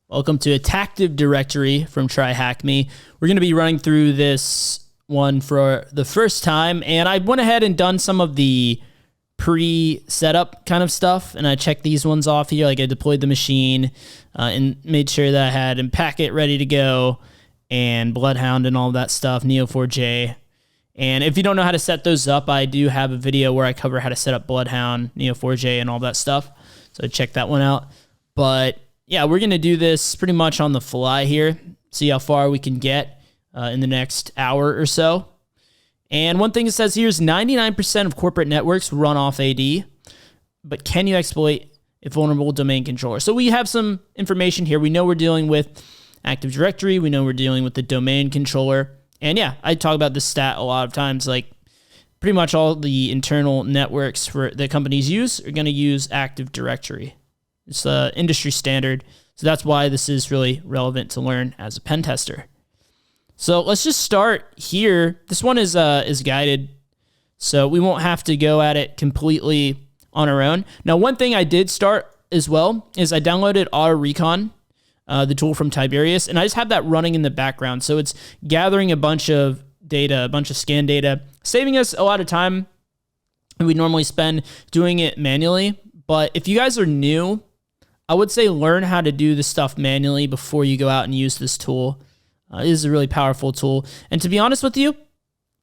Welcome to Attacktive directory from TryHackMe. We're going to be running through this one for the first time, and I went ahead and done some of the pre-setup kind of stuff, and I checked these ones off here. Like I deployed the machine and made sure that I had Packet ready to go, and Bloodhound and all that stuff, Neo4j. And if you don't know how to set those up, I do have a video where I cover how to set up Bloodhound, Neo4j, and all that stuff. So check that one out. But yeah, we're going to do this pretty much on the fly here, see how far we can get in the next hour or so. And one thing it says here is 99% of corporate networks run off AD, but can you exploit a vulnerable domain controller? So we have some information here. We know we're dealing with Active Directory. We know we're dealing with the domain controller. And yeah, I talk about this stat a lot of times. Like pretty much all the internal networks that companies use are going to use Active Directory. It's the industry standard, so that's why this is really relevant to learn as a pen tester. So let's just start here. This one is guided, so we won't have to go at it completely on our own. Now, one thing I did start as well is I downloaded Auto Recon, the tool from Tiberius, and I just have that running in the background. So it's gathering a bunch of data, a bunch of scan data, saving us a lot of time we normally spend doing it manually. But if you guys are new, I would say learn how to do this stuff manually before you go out and use this tool. It is a really powerful tool. And to be honest with you,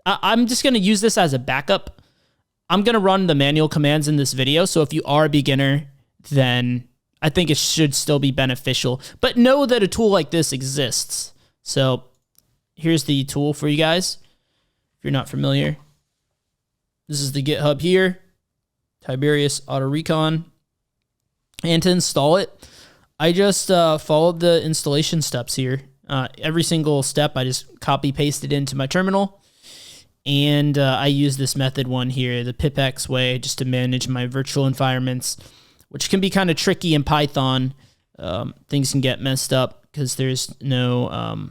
I'm just going to use this as a backup. I'm going to run the manual commands in this video. So if you are a beginner, then I think it should still be beneficial. But know that a tool like this exists. So here's the tool for you guys. If you're not familiar, this is the GitHub here, Tiberius Auto Recon. And to install it, I just followed the installation steps here. Every single step, I just copy-pasted into my terminal. And I use this method one here, the pipx way, just to manage my virtual environments, which can be kind of tricky in Python. Things can get messed up because there's no,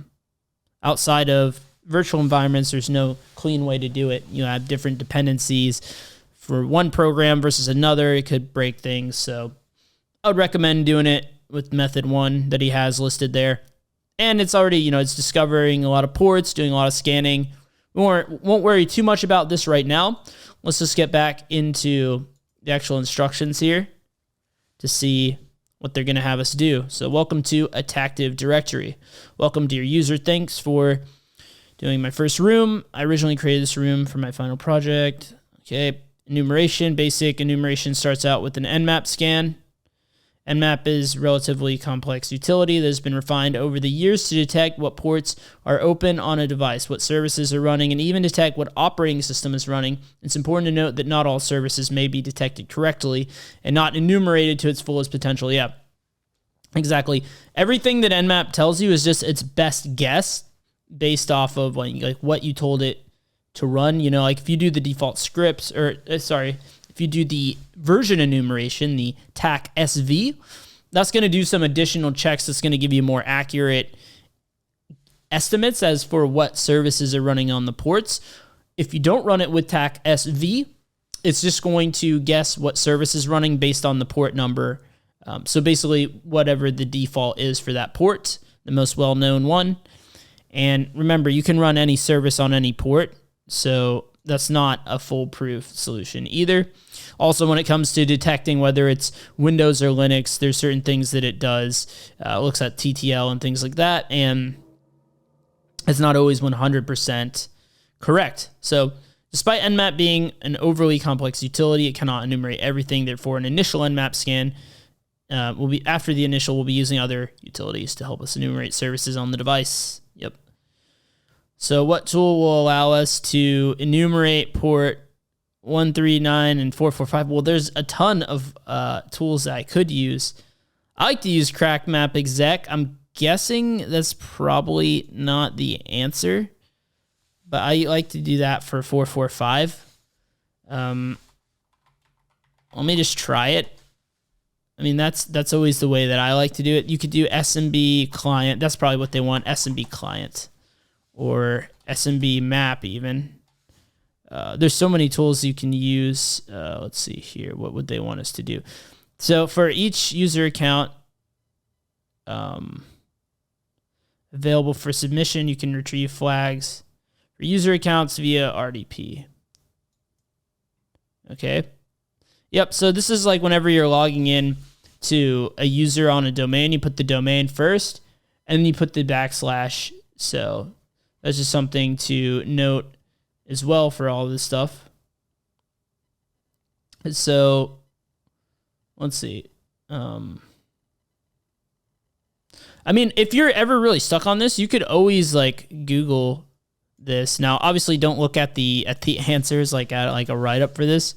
outside of virtual environments, there's no clean way to do it. You have different dependencies for one program versus another. It could break things, so I would recommend doing it with method one that he has listed there. And it's already, it's discovering a lot of ports, doing a lot of scanning. We won't worry too much about this right now. Let's just get back into the actual instructions here to see what they're going to have us do. So welcome to Attacktive directory. Welcome to your user. Thanks for doing my first room. I originally created this room for my final project. Okay. Enumeration, basic enumeration starts out with an nmap scan. Nmap is relatively complex utility that has been refined over the years to detect what ports are open on a device, what services are running, and even detect what operating system is running. It's important to note that not all services may be detected correctly and not enumerated to its fullest potential. Yeah, exactly. Everything that Nmap tells you is just its best guess based off of like what you told it to run. Like if you do the default scripts, if you do the version enumeration, the TAC SV, that's going to do some additional checks that's going to give you more accurate estimates as for what services are running on the ports. If you don't run it with TAC SV, it's just going to guess what service is running based on the port number. So basically, whatever the default is for that port, the most well-known one. And remember, you can run any service on any port, so that's not a foolproof solution either. Also, when it comes to detecting whether it's Windows or Linux, there's certain things that it does. It looks at TTL and things like that, and it's not always 100% correct. So despite Nmap being an overly complex utility, it cannot enumerate everything. Therefore, an initial Nmap scan after the initial, we'll be using other utilities to help us enumerate services on the device. Yep. So what tool will allow us to enumerate port 139 and 445? Well, there's a ton of tools that I could use. I like to use CrackMap exec. I'm guessing that's probably not the answer, but I like to do that for 445. Let me just try it. I mean, that's always the way that I like to do it. You could do SMB client. That's probably what they want, SMB client. Or SMB map even. There's so many tools you can use. Let's see here. What would they want us to do? So for each user account, Available for submission. You can retrieve flags for user accounts via RDP. Okay. Yep. So this is like whenever you're logging in to a user on a domain, you put the domain first and then you put the /. So that's just something to note as well for all this stuff. So let's see. I mean, if you're ever really stuck on this, you could always like Google this. Now, obviously, don't look at the answers like at like a write up for this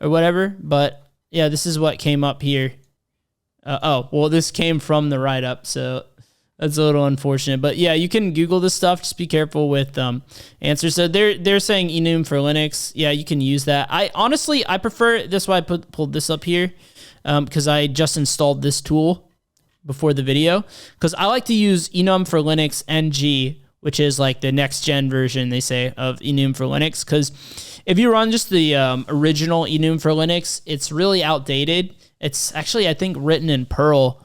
or whatever. But yeah, this is what came up here. Well, this came from the write up, so that's a little unfortunate. But yeah, you can Google this stuff. Just be careful with answers. So they're saying enum for Linux. Yeah, you can use that. I prefer. That's why I pulled this up here because I just installed this tool before the video, because I like to use enum for Linux NG, which is like the next gen version, they say, of enum for Linux. Because if you run just the original enum for Linux, it's really outdated. It's actually, I think, written in Perl,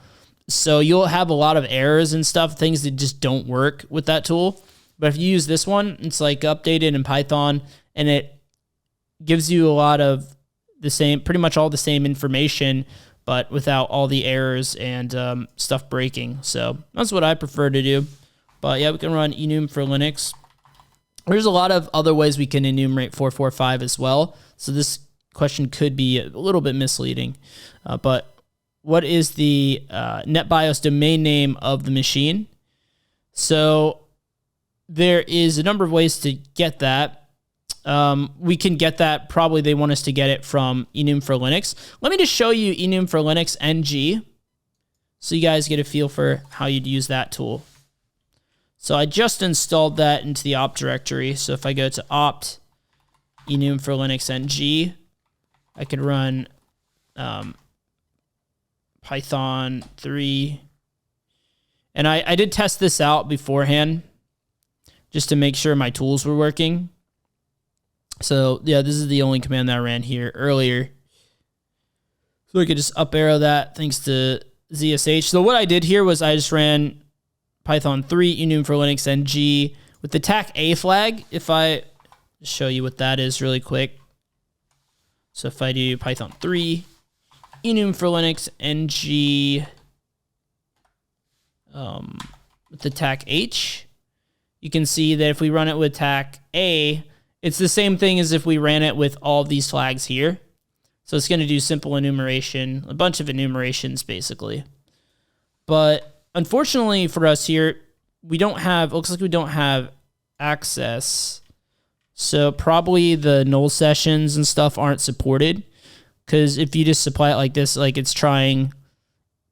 so you'll have a lot of errors and stuff, things that just don't work with that tool. But if you use this one, it's like updated in Python, and it gives you a lot of the same, pretty much all the same information, but without all the errors and stuff breaking. So that's what I prefer to do. But yeah, we can run enum for Linux. There's a lot of other ways we can enumerate 445 as well. So this question could be a little bit misleading. But what is the NetBIOS domain name of the machine? So there is a number of ways to get that. We can get that. Probably they want us to get it from enum for Linux. Let me just show you enum for Linux NG so you guys get a feel for how you'd use that tool. So I just installed that into the opt directory. So if I go to opt enum for Linux NG, I could run Python 3. And I did test this out beforehand just to make sure my tools were working. So yeah, this is the only command that I ran here earlier. So we could just up arrow that thanks to ZSH. So what I did here was I just ran Python 3 enum for Linux NG with the TAC-A flag. If I show you what that is really quick. So if I do Python 3 enum for Linux NG with the TAC-H, you can see that if we run it with TAC-A, it's the same thing as if we ran it with all of these flags here. So it's going to do simple enumeration, a bunch of enumerations basically. But unfortunately for us here, looks like we don't have access. So probably the null sessions and stuff aren't supported. Because if you just supply it like this, like it's trying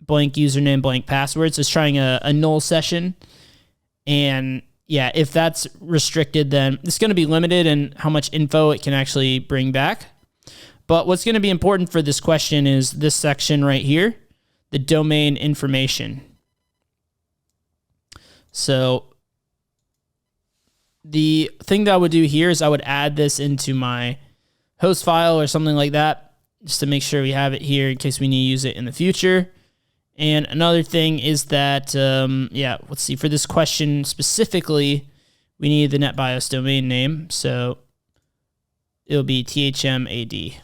blank username, blank password, so it's trying a null session. And yeah, if that's restricted, then it's going to be limited in how much info it can actually bring back. But what's going to be important for this question is this section right here, the domain information. So the thing that I would do here is I would add this into my host file or something like that, just to make sure we have it here in case we need to use it in the future. And another thing is that, let's see, for this question specifically, we need the NetBIOS domain name. So it'll be THMAD.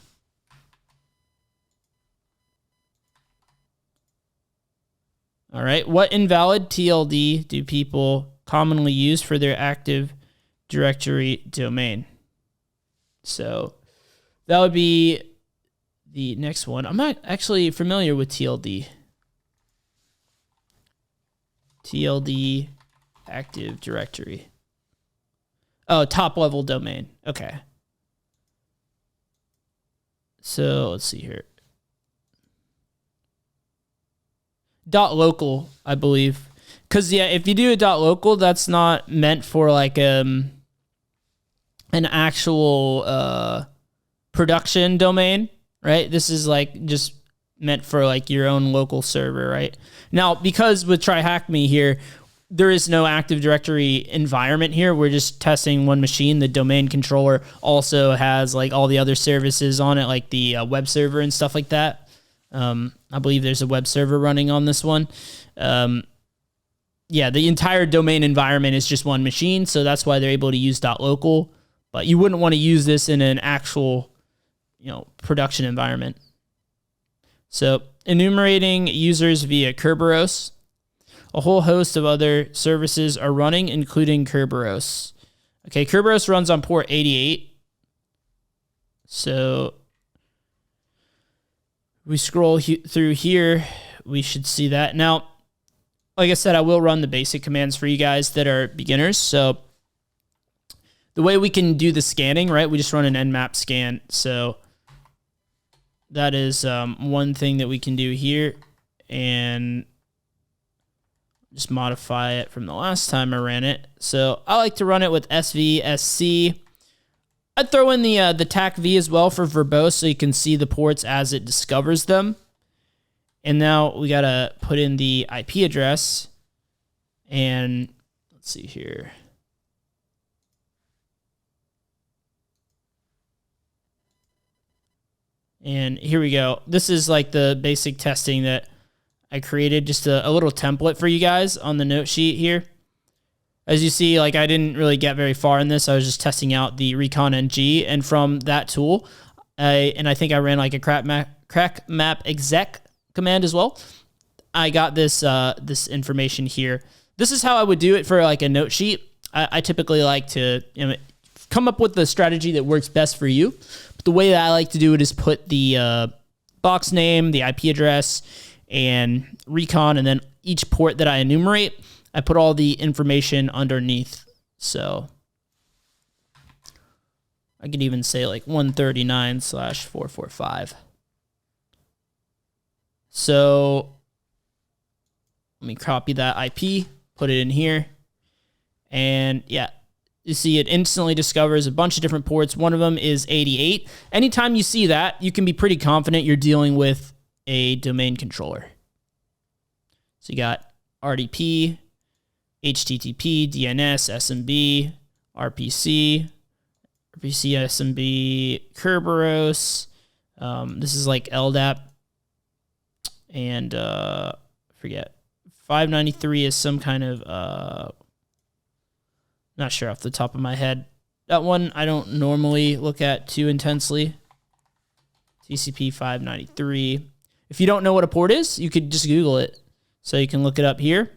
All right. What invalid TLD do people commonly use for their Active Directory domain? So that would be the next one. I'm not actually familiar with TLD. TLD Active Directory. Oh, top level domain. Okay. So let's see here. .local, I believe. Because, yeah, if you do a .local, that's not meant for like an actual production domain, right? This is like just meant for like your own local server, right? Now, because with TryHackMe here, there is no Active Directory environment here. We're just testing one machine. The domain controller also has like all the other services on it, like the web server and stuff like that. I believe there's a web server running on this one. yeah, the entire domain environment is just one machine, so that's why they're able to use .local. But you wouldn't want to use this in an actual, production environment. So enumerating users via Kerberos. A whole host of other services are running, including Kerberos. Okay, Kerberos runs on port 88. So we scroll through here, we should see that. Now, like I said, I will run the basic commands for you guys that are beginners. So the way we can do the scanning, right? We just run an nmap scan. So that is one thing that we can do here, and just modify it from the last time I ran it. So I like to run it with SVSC. I'd throw in the TACV as well for verbose, so you can see the ports as it discovers them. And now we gotta put in the IP address, and let's see here. And here we go. This is like the basic testing that I created, just a little template for you guys on the note sheet here. As you see, like I didn't really get very far in this. I was just testing out the recon ng, and from that tool, I think I ran like a crack map exec command as well. I got this this information here. This is how I would do it for like a note sheet. I typically like to come up with the strategy that works best for you. But the way that I like to do it is put the box name, the IP address, and recon, and then each port that I enumerate, I put all the information underneath. So I could even say like 139/445. So let me copy that IP, put it in here, and yeah, you see it instantly discovers a bunch of different ports. One of them is 88. Anytime you see that, you can be pretty confident you're dealing with a domain controller. So you got RDP, HTTP, DNS, SMB, RPC, SMB, Kerberos. This is like LDAP. And forget. 593 is some kind of, not sure off the top of my head. That one I don't normally look at too intensely. TCP 593. If you don't know what a port is, you could just Google it. So you can look it up here,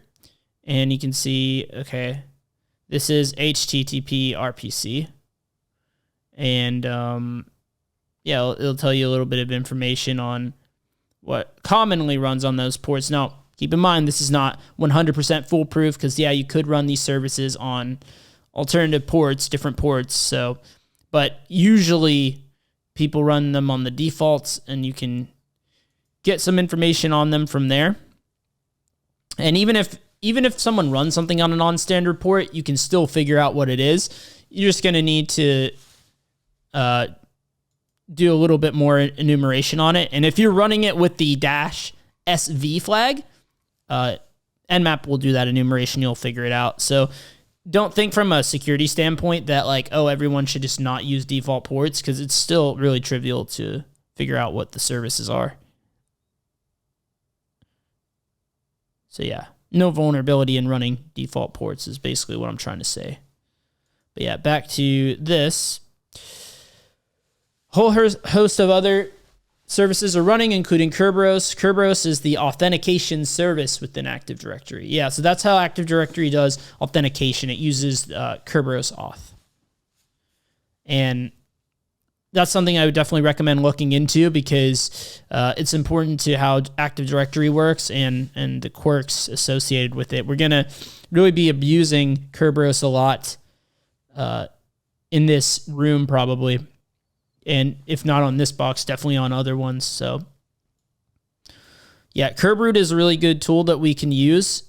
and you can see, okay, this is HTTP RPC. And yeah, it'll tell you a little bit of information on what commonly runs on those ports. Now, keep in mind, this is not 100% foolproof, because yeah, you could run these services on alternative ports, different ports. So, but usually people run them on the defaults, and you can get some information on them from there. And even if someone runs something on a non-standard port, you can still figure out what it is. You're just going to need to do a little bit more enumeration on it. And if you're running it with the -SV flag, Nmap will do that enumeration. You'll figure it out. So don't think from a security standpoint that like, oh, everyone should just not use default ports, because it's still really trivial to figure out what the services are. So yeah, no vulnerability in running default ports is basically what I'm trying to say. But yeah, back to this. Whole host of other services are running, including Kerberos. Kerberos is the authentication service within Active Directory. Yeah, so that's how Active Directory does authentication. It uses Kerberos auth. And that's something I would definitely recommend looking into, because it's important to how Active Directory works and the quirks associated with it. We're going to really be abusing Kerberos a lot in this room probably. And if not on this box, definitely on other ones. So yeah, Kerberoot is a really good tool that we can use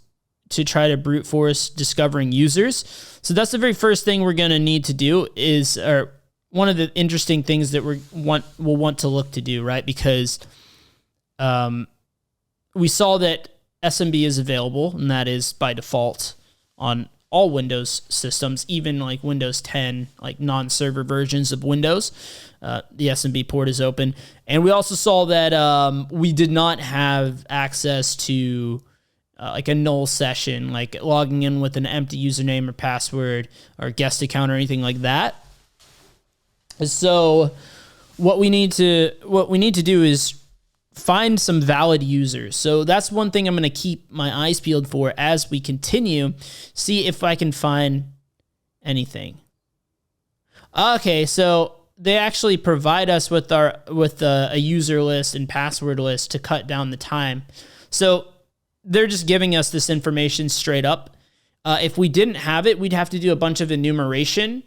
to try to brute force discovering users. So that's the very first thing we're going to need to do is, or one of the interesting things that we'll want to look to do, right? Because we saw that SMB is available, and that is by default on all Windows systems, even like Windows 10, like non-server versions of Windows. The SMB port is open. And we also saw that we did not have access to like a null session, like logging in with an empty username or password or guest account or anything like that. So what we need to do is find some valid users. So that's one thing I'm going to keep my eyes peeled for as we continue. See if I can find anything. Okay, so they actually provide us with a user list and password list to cut down the time. So they're just giving us this information straight up. If we didn't have it, we'd have to do a bunch of enumeration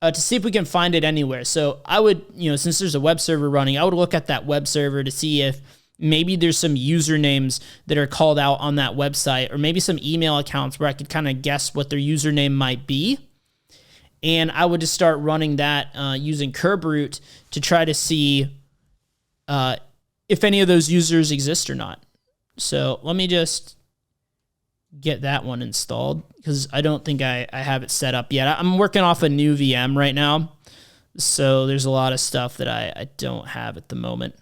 to see if we can find it anywhere. So I would, since there's a web server running, I would look at that web server to see if maybe there's some usernames that are called out on that website, or maybe some email accounts where I could kind of guess what their username might be. And I would just start running that using KerbRoot to try to see if any of those users exist or not. So let me just get that one installed because I don't think I have it set up yet. I'm working off a new VM right now, so there's a lot of stuff that I don't have at the moment.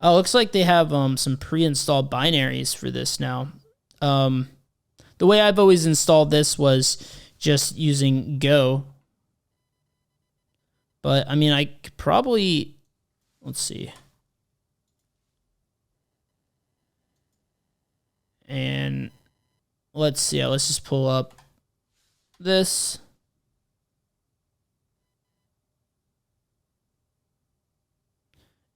Oh, looks like they have some pre-installed binaries for this now. The way I've always installed this was just using Go. But, I mean, I could probably... Let's see. And let's see. Let's just pull up this.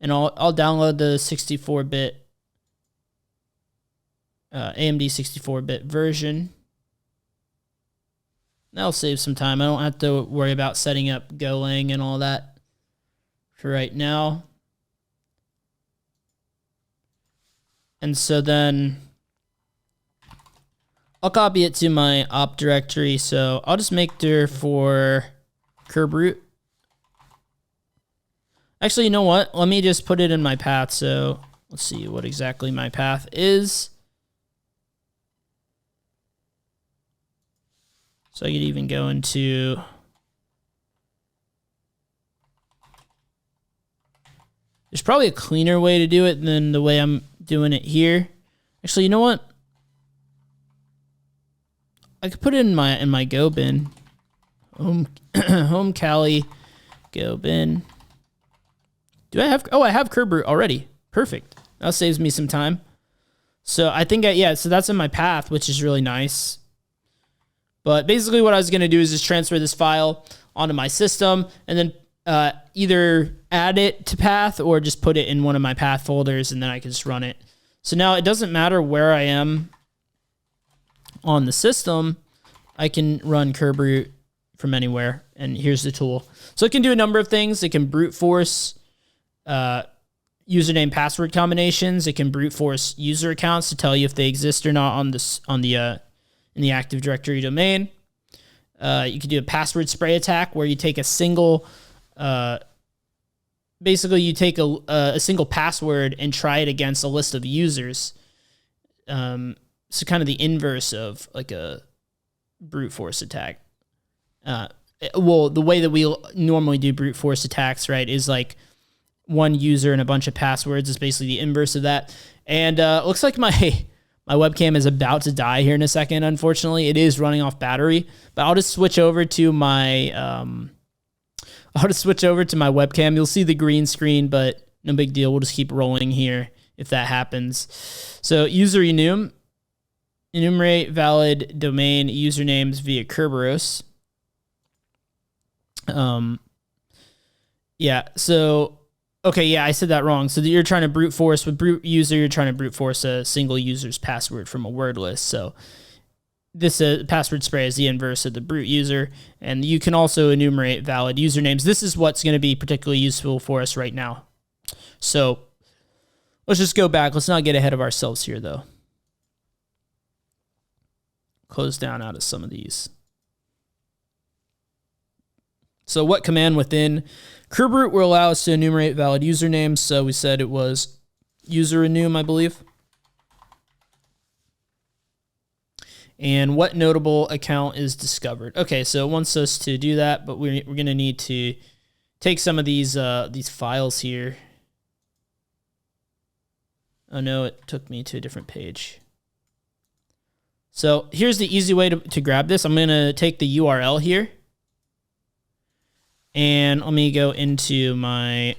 And I'll download the 64-bit AMD 64-bit version. That'll save some time. I don't have to worry about setting up Golang and all that for right now. And so then I'll copy it to my op directory. So I'll just make dir for KerbRoot. Actually, you know what? Let me just put it in my path. So let's see what exactly my path is. So I could even go into... There's probably a cleaner way to do it than the way I'm doing it here. Actually, you know what? I could put it in my Go bin. Home Kali Go bin. Do I have... Oh, I have KerbRoot already. Perfect. That saves me some time. So I think, so that's in my path, which is really nice. But basically what I was going to do is just transfer this file onto my system and then either add it to path or just put it in one of my path folders, and then I can just run it. So now it doesn't matter where I am on the system. I can run KerbRoot from anywhere, and here's the tool. So it can do a number of things. It can brute force username password combinations. It can brute force user accounts to tell you if they exist or not in the Active Directory domain. You can do a password spray attack where you take a single, basically you take a single password and try it against a list of users. So kind of the inverse of like a brute force attack. Well, the way that we normally do brute force attacks, right, is like one user and a bunch of passwords is basically the inverse of that. And looks like my webcam is about to die here in a second. Unfortunately, it is running off battery, but I'll just switch over to my webcam. You'll see the green screen, but no big deal. We'll just keep rolling here if that happens. So user enumerate valid domain usernames via Kerberos. I said that wrong. So you're trying to brute force with brute user, you're trying to brute force a single user's password from a word list. So this password spray is the inverse of the brute user, and you can also enumerate valid usernames. This is what's going to be particularly useful for us right now. So let's just go back. Let's not get ahead of ourselves here, though. Close down out of some of these. So what command within KerbRoot will allow us to enumerate valid usernames? So we said it was user enum, I believe. And what notable account is discovered? Okay, so it wants us to do that, but we're going to need to take some of these files here. Oh no, it took me to a different page. So here's the easy way to grab this. I'm going to take the URL here. And let me go into my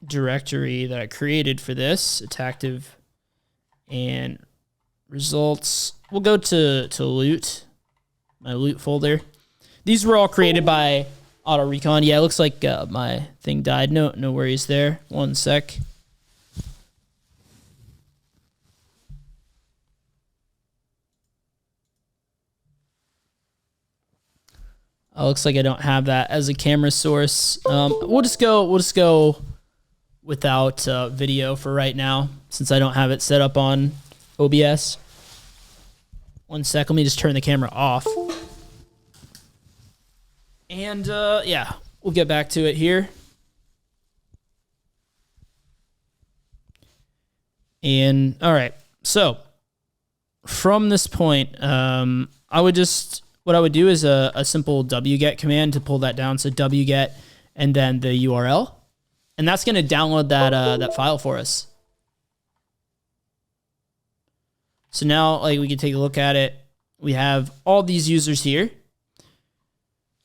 directory that I created for this, Attacktive and results. We'll go to loot, my loot folder. These were all created by Auto Recon. Yeah, it looks like my thing died. No worries there. One sec. Oh, looks like I don't have that as a camera source. We'll just go without video for right now, since I don't have it set up on OBS. One sec, let me just turn the camera off. And yeah, we'll get back to it here. And all right, so from this point, what I would do is a simple wget command to pull that down. So wget and then the URL, and that's going to download that file for us. So now, like, we can take a look at it. We have all these users here.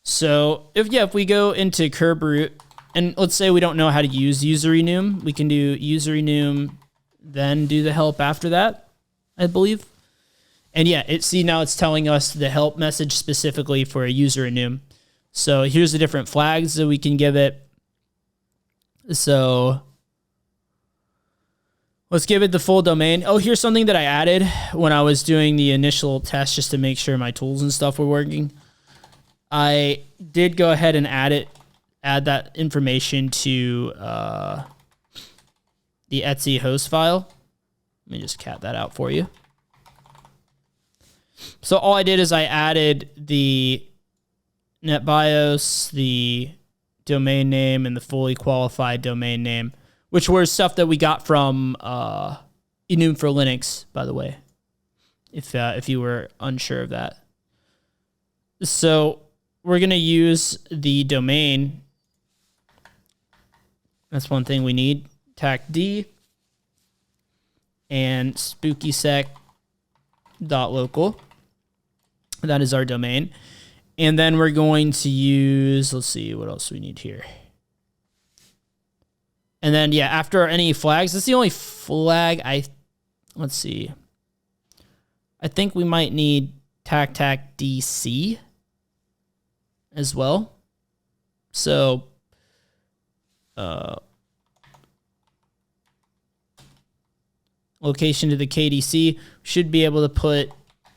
So if we go into curb root, and let's say we don't know how to use userenum, we can do userenum, then do the help after that, I believe. And yeah, now it's telling us the help message specifically for a userenum. So here's the different flags that we can give it. So let's give it the full domain. Oh, here's something that I added when I was doing the initial test just to make sure my tools and stuff were working. I did go ahead and add that information to the Etsy host file. Let me just cat that out for you. So all I did is I added the NetBIOS, the domain name, and the fully qualified domain name, which were stuff that we got from enum for Linux, by the way, if you were unsure of that. So we're going to use the domain. That's one thing we need. TACD and spookysec.local. That is our domain. And then we're going to use, let's see what else we need here. And then, yeah, after any flags, that's the only flag let's see. I think we might need TAC-TAC-DC as well. So, location to the KDC, should be able to put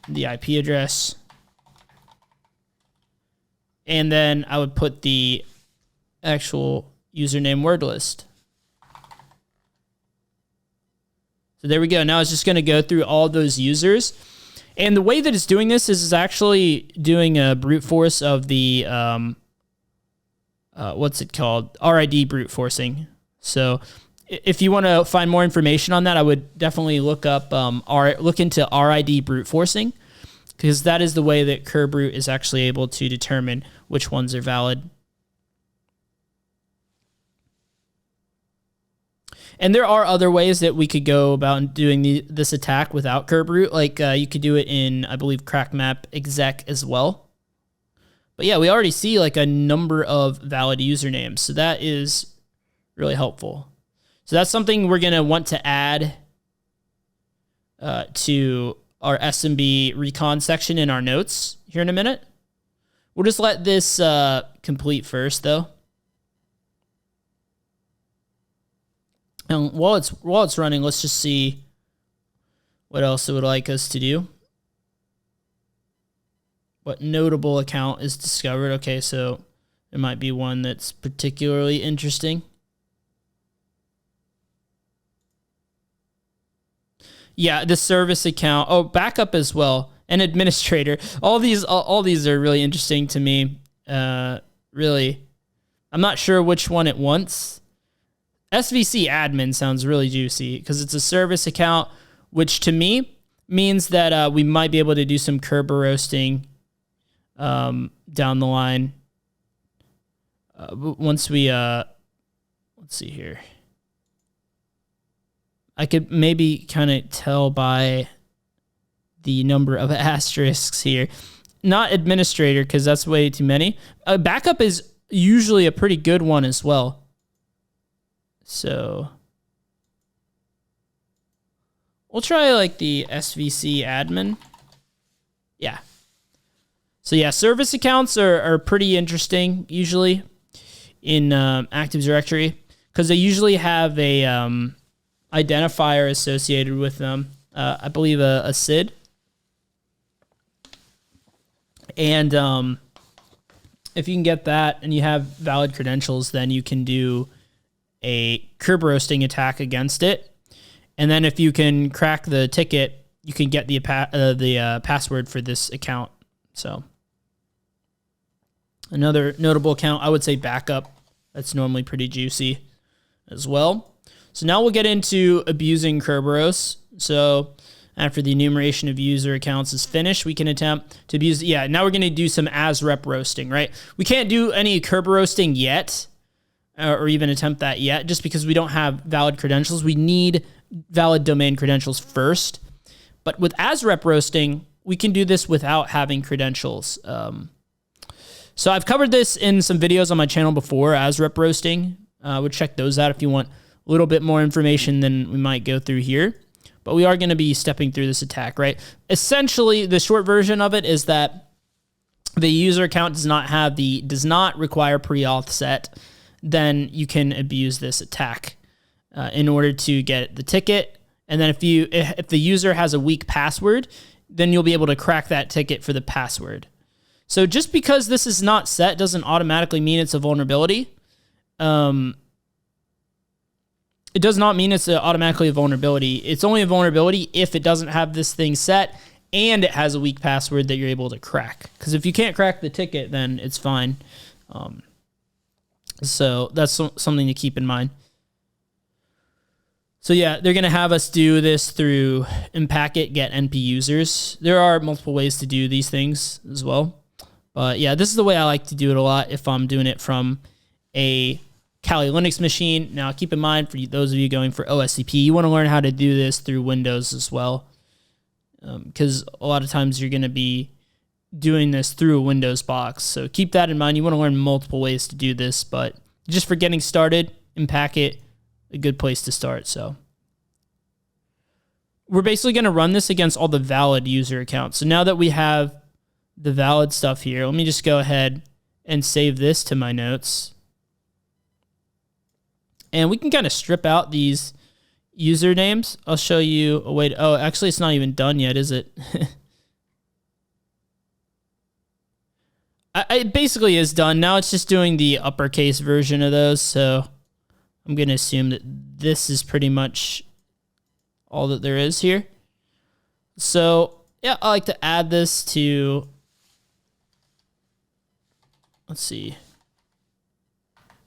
the IP address. And then I would put the actual username word list. So there we go. Now it's just going to go through all those users. And the way that it's doing this is actually doing a brute force of the, what's it called? RID brute forcing. So if you want to find more information on that, I would definitely look up, look into RID brute forcing, because that is the way that curb root is actually able to determine which ones are valid. And there are other ways that we could go about doing this attack without curb root. Like you could do it in, I believe, crackmap exec as well. But yeah, we already see like a number of valid usernames. So that is really helpful. So that's something we're going to want to add to our SMB recon section in our notes here in a minute. We'll just let this complete first, though. And while it's running, let's just see what else it would like us to do. What notable account is discovered? Okay, so there might be one that's particularly interesting. Yeah, the service account. Oh, backup as well. And administrator. All these are really interesting to me. Really. I'm not sure which one it wants. SVC admin sounds really juicy because it's a service account, which to me means that we might be able to do some Kerber roasting down the line. Once we, let's see here. I could maybe kind of tell by the number of asterisks here. Not administrator, because that's way too many. Backup is usually a pretty good one as well. So we'll try like the SVC admin. Yeah. So yeah, service accounts are pretty interesting usually in Active Directory because they usually have a identifier associated with them. I believe a SID. And if you can get that and you have valid credentials, then you can do a curb roasting attack against it. And then if you can crack the ticket, you can get the password for this account. So another notable account, I would say backup. That's normally pretty juicy as well. So now we'll get into abusing Kerberos. So after the enumeration of user accounts is finished, we can attempt to abuse. Yeah, now we're going to do some as rep roasting, right? We can't do any curb roasting yet, or even attempt that yet, just because we don't have valid credentials. We need valid domain credentials first. But with as rep roasting, we can do this without having credentials. So I've covered this in some videos on my channel before, as rep roasting. Would check those out if you want a little bit more information than we might go through here. But we are going to be stepping through this attack, right? Essentially, the short version of it is that the user account does not require pre-auth set. Then you can abuse this attack in order to get the ticket. And then if the user has a weak password, then you'll be able to crack that ticket for the password. So just because this is not set doesn't automatically mean it's a vulnerability. It does not mean it's automatically a vulnerability. It's only a vulnerability if it doesn't have this thing set and it has a weak password that you're able to crack. Because if you can't crack the ticket, then it's fine. So that's something to keep in mind. So yeah, they're going to have us do this through Impacket get NP users. There are multiple ways to do these things as well. But yeah, this is the way I like to do it a lot if I'm doing it from a Kali Linux machine. Now, keep in mind, for those of you going for OSCP, you want to learn how to do this through Windows as well, because a lot of times you're going to be doing this through a Windows box. So keep that in mind. You want to learn multiple ways to do this, but just for getting started, Impacket, a good place to start. So we're basically going to run this against all the valid user accounts. So now that we have the valid stuff here, let me just go ahead and save this to my notes. And we can kind of strip out these usernames. I'll show you a way to... Oh, actually, it's not even done yet, is it? It basically is done. Now it's just doing the uppercase version of those. So I'm going to assume that this is pretty much all that there is here. So, yeah, I like to add this to... Let's see.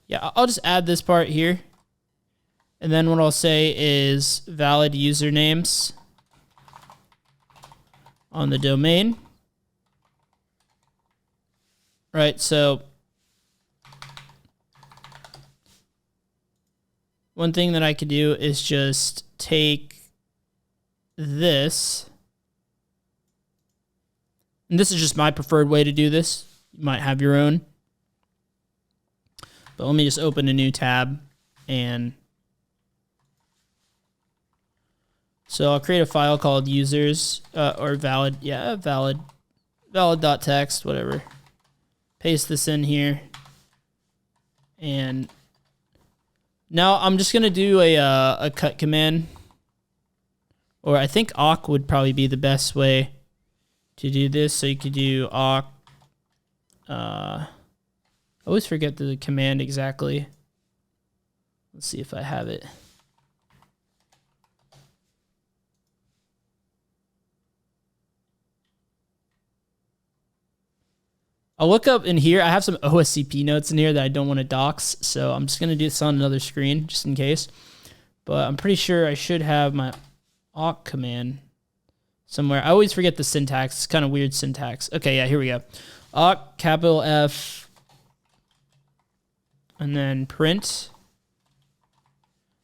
Yeah, I'll just add this part here. And then what I'll say is valid usernames on the domain. Right, so one thing that I could do is just take this. And this is just my preferred way to do this. You might have your own. But let me just open a new tab and... So I'll create a file called users, or valid, yeah, valid.txt, whatever. Paste this in here. And now I'm just going to do a cut command. Or I think awk would probably be the best way to do this. So you could do awk. I always forget the command exactly. Let's see if I have it. I'll look up in here. I have some OSCP notes in here that I don't want to dox, so I'm just going to do this on another screen just in case. But I'm pretty sure I should have my awk command somewhere. I always forget the syntax. It's kind of weird syntax. Okay, yeah, here we go. Awk, capital F, and then print.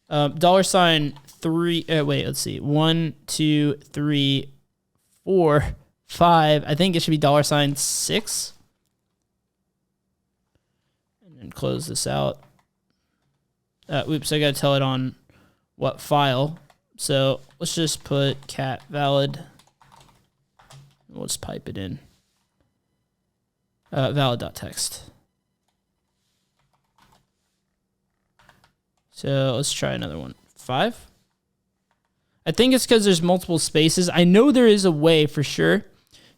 $3 three. Wait, let's see. 1, 2, 3, 4, 5. I think it should be $6. And then close this out. Oops, I got to tell it on what file. So let's just put cat valid. We'll just pipe it in. Valid.txt. So let's try another one. 5. I think it's because there's multiple spaces. I know there is a way for sure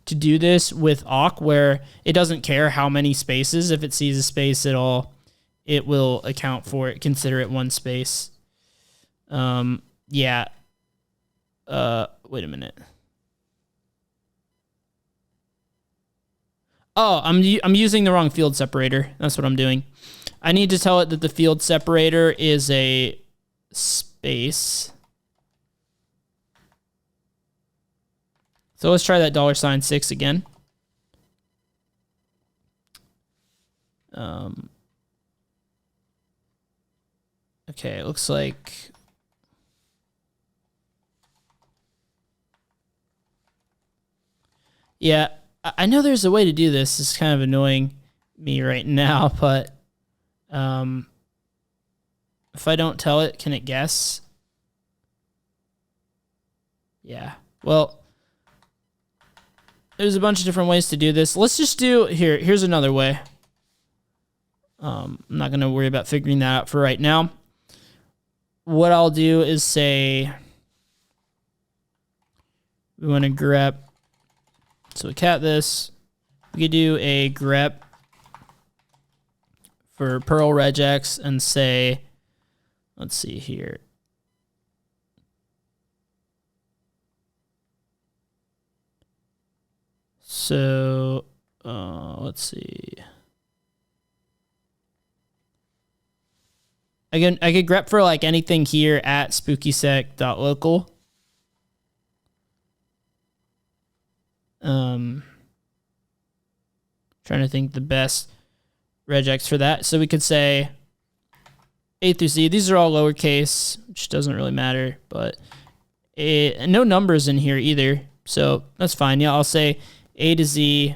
to do this with awk where it doesn't care how many spaces. If it sees a space at all, it will account for it, consider it one space. Yeah. Wait a minute. Oh, I'm using the wrong field separator. That's what I'm doing. I need to tell it that the field separator is a space. So let's try that $6 again. Okay, it looks like... Yeah, I know there's a way to do this. It's kind of annoying me right now, but if I don't tell it, can it guess? Yeah, well, there's a bunch of different ways to do this. Let's just do, here's another way. I'm not going to worry about figuring that out for right now. What I'll do is say, we want to grep. So we cat this. We could do a grep for Perl regex and say, let's see here. So let's see. I could grep for like anything here at spookysec.local. Trying to think the best regex for that. So we could say A through Z. These are all lowercase, which doesn't really matter, but no numbers in here either. So that's fine. Yeah, I'll say A to Z.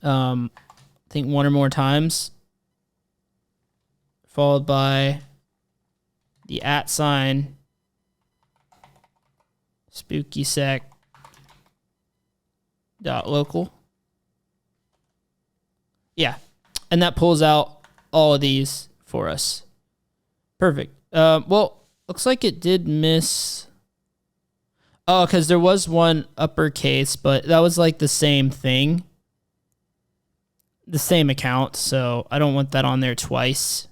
I think one or more times, followed by the @ sign, spookysec.local. Yeah, and that pulls out all of these for us. Perfect. Well, looks like it did miss. Oh, because there was one uppercase, but that was like the same thing. The same account, so I don't want that on there twice.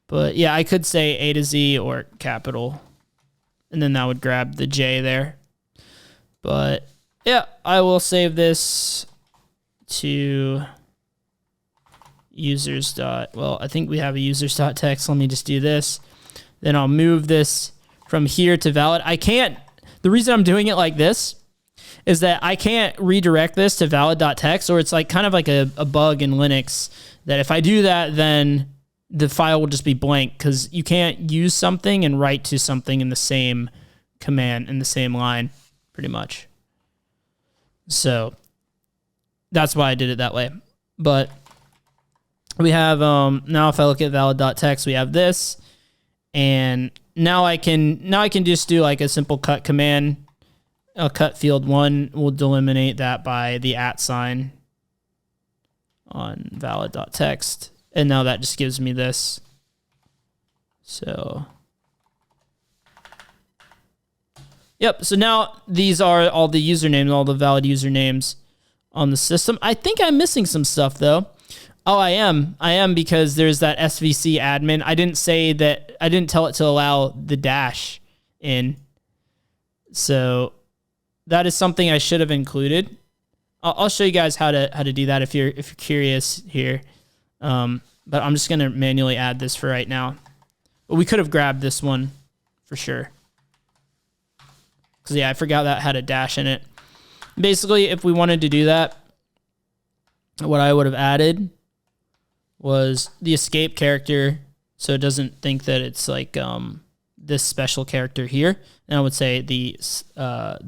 But yeah, I could say A to Z or capital, and then that would grab the J there. But yeah, I will save this to users. Well, I think we have a users.txt. Let me just do this. Then I'll move this from here to valid. I can't, the reason I'm doing it like this is that I can't redirect this to valid.txt, or it's like kind of like a bug in Linux that if I do that, then the file will just be blank because you can't use something and write to something in the same command, in the same line, pretty much. So that's why I did it that way. But we have, now if I look at valid.txt, we have this, and now I can just do like a simple cut command. I'll cut field 1. We'll delimitate that by the @ sign on valid.txt. And now that just gives me this. So, yep. So now these are all the usernames, all the valid usernames on the system. I think I'm missing some stuff though. Oh, I am because there's that SVC admin. I didn't say that. I didn't tell it to allow the dash in. So that is something I should have included. I'll show you guys how to do that if you're curious here. But I'm just gonna manually add this for right now. But we could have grabbed this one for sure. Cause yeah, I forgot that had a dash in it. Basically, if we wanted to do that, what I would have added was the escape character so it doesn't think that it's like this special character here. And I would say the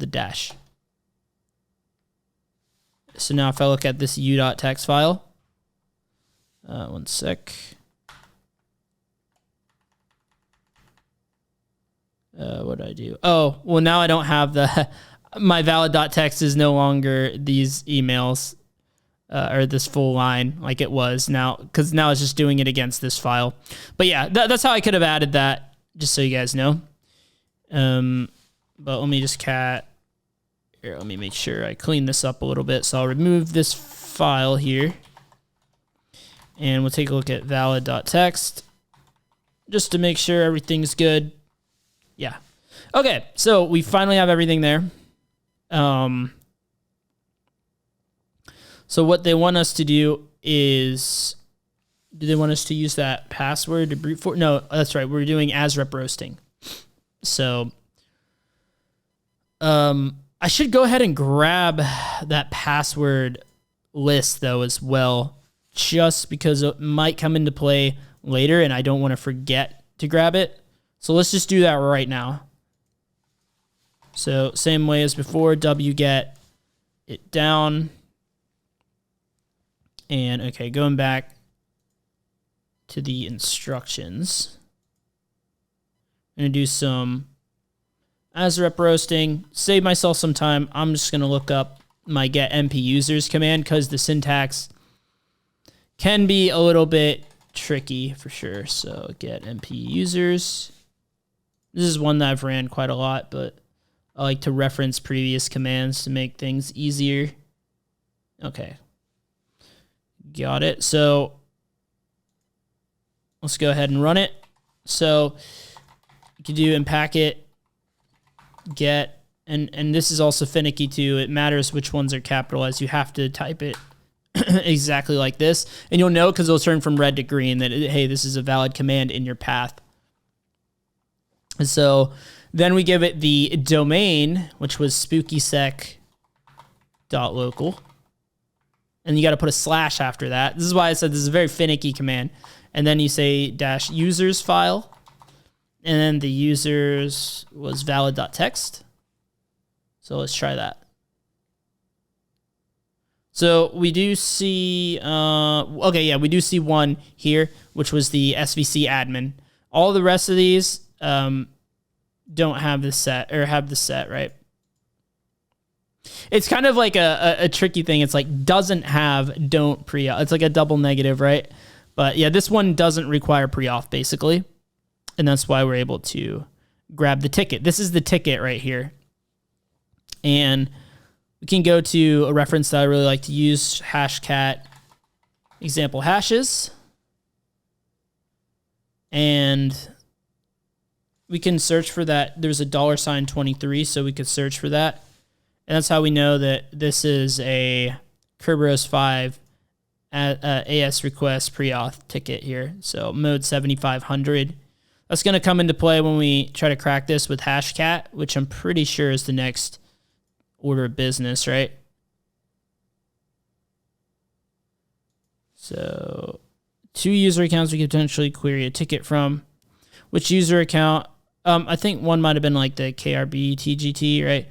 dash. So now if I look at this u.text file, one sec. What did I do? Oh, well, now I don't have the, my valid.txt is no longer these emails or this full line like it was now, because now it's just doing it against this file. But yeah, that's how I could have added that, just so you guys know. But let me just here, let me make sure I clean this up a little bit. So I'll remove this file here, and we'll take a look at valid.txt just to make sure everything's good. Yeah. Okay, so we finally have everything there. So what they want us to do is, do they want us to use that password to brute force? No, that's right. We're doing as rep roasting. So I should go ahead and grab that password list though as well, just because it might come into play later and I don't want to forget to grab it. So let's just do that right now. So same way as before, wget it down. And okay, going back to the instructions. I'm going to do some as rep roasting, save myself some time. I'm just going to look up my get np users command because the syntax can be a little bit tricky for sure. So get np users. This is one that I've ran quite a lot, but I like to reference previous commands to make things easier. Okay. Got it. So let's go ahead and run it. So you can do unpacket, get, and this is also finicky too. It matters which ones are capitalized. You have to type it exactly like this, and you'll know because it'll turn from red to green that, hey, this is a valid command in your path. And so then we give it the domain, which was spookysec.local. And you got to put a slash after that. This is why I said this is a very finicky command. And then you say dash users file. And then the users was valid.txt. So let's try that. So we do see, okay, yeah, we do see one here, which was the SVC admin. All the rest of these don't have the set, or have the set, right? It's kind of like a tricky thing. It's like doesn't have don't pre-auth. It's like a double negative, right? But yeah, this one doesn't require pre-auth basically. And that's why we're able to grab the ticket. This is the ticket right here. And we can go to a reference that I really like to use, hashcat example hashes. And we can search for that. There's a $23, so we could search for that. And that's how we know that this is a Kerberos 5 AS request pre-auth ticket here. So mode 7500. That's going to come into play when we try to crack this with hashcat, which I'm pretty sure is the next order of business, right? So 2 user accounts we could potentially query a ticket from. Which user account? I think one might have been like the KRB TGT, right?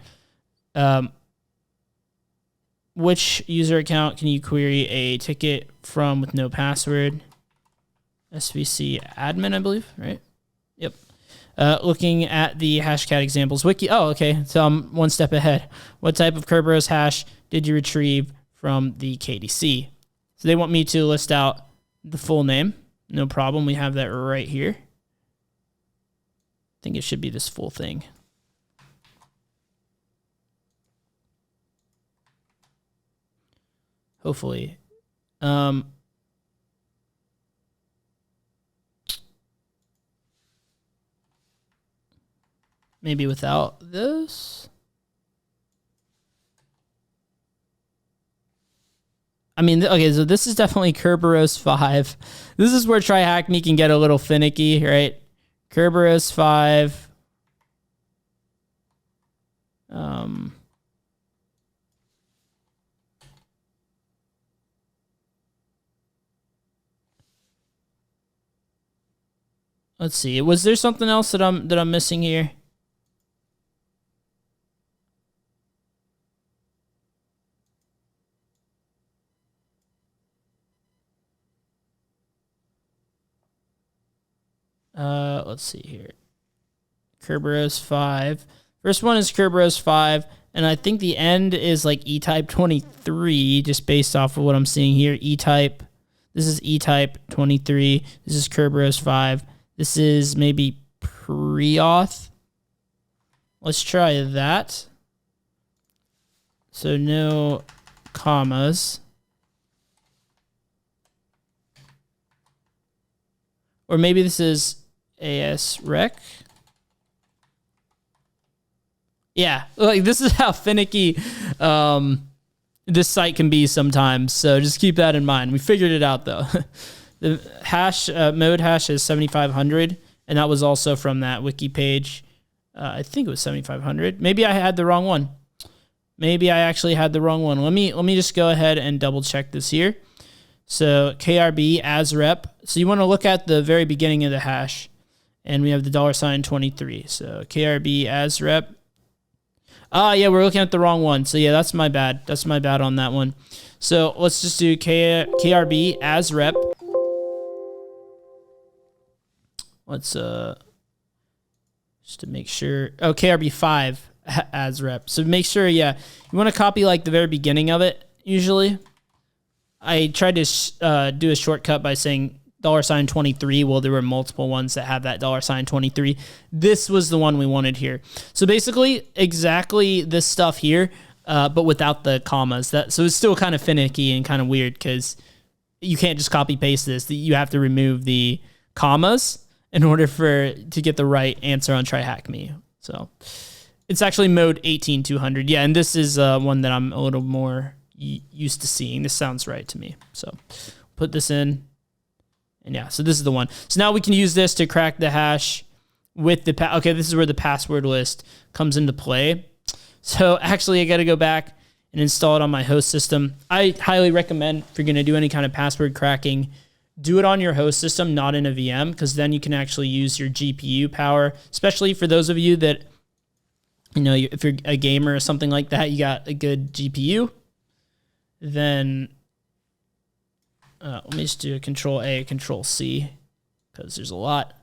Which user account can you query a ticket from with no password? SVC admin, I believe, right? Yep. Looking at the hashcat examples wiki. Oh, okay. So I'm one step ahead. What type of Kerberos hash did you retrieve from the KDC? So they want me to list out the full name. No problem. We have that right here. I think it should be this full thing. Hopefully. Maybe without this. I mean, okay, so this is definitely Kerberos 5. This is where TryHackMe can get a little finicky, right? Kerberos 5. let's see. Was there something else that I'm missing here? Let's see here. Kerberos 5. First one is Kerberos 5, and I think the end is like E-type 23, just based off of what I'm seeing here. E-type. This is E-type 23. This is Kerberos 5. This is maybe pre-auth. Let's try that. So no commas. Or maybe this is ASREC. Yeah, like this is how finicky this site can be sometimes. So just keep that in mind. We figured it out though. The hash mode hash is 7,500, and that was also from that wiki page. I think it was 7,500. Maybe I had the wrong one. Maybe I actually had the wrong one. Let me just go ahead and double check this here. So KRB as rep. So you want to look at the very beginning of the hash, and we have the $23. So KRB as rep. Yeah, we're looking at the wrong one. So yeah, that's my bad. That's my bad on that one. So let's just do KRB as rep. Let's just to make sure. Oh, KRB 5 as rep. So make sure, yeah, you want to copy like the very beginning of it. Usually, I tried to do a shortcut by saying $23. Well, there were multiple ones that have that $23. This was the one we wanted here. So basically, exactly this stuff here, but without the commas. So it's still kind of finicky and kind of weird because you can't just copy paste this. You have to remove the commas in order to get the right answer on TryHackMe. So it's actually mode 18200. Yeah, and this is one that I'm a little more used to seeing. This sounds right to me. So put this in. And yeah, so this is the one. So now we can use this to crack the hash with the okay, this is where the password list comes into play. So actually I got to go back and install it on my host system. I highly recommend if you're going to do any kind of password cracking, do it on your host system, not in a VM, because then you can actually use your GPU power, especially for those of you that, if you're a gamer or something like that, you got a good GPU, then let me just do a Control-A, Control-C, because there's a lot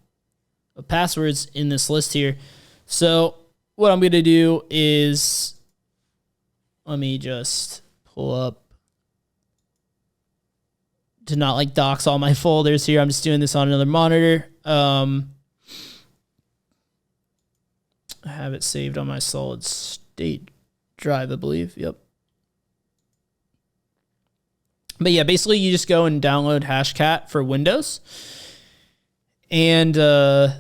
of passwords in this list here. So what I'm going to do is, let me just pull up to not like dox all my folders here. I'm just doing this on another monitor. I have it saved on my solid state drive, I believe. Yep. But yeah, basically you just go and download Hashcat for Windows. And that's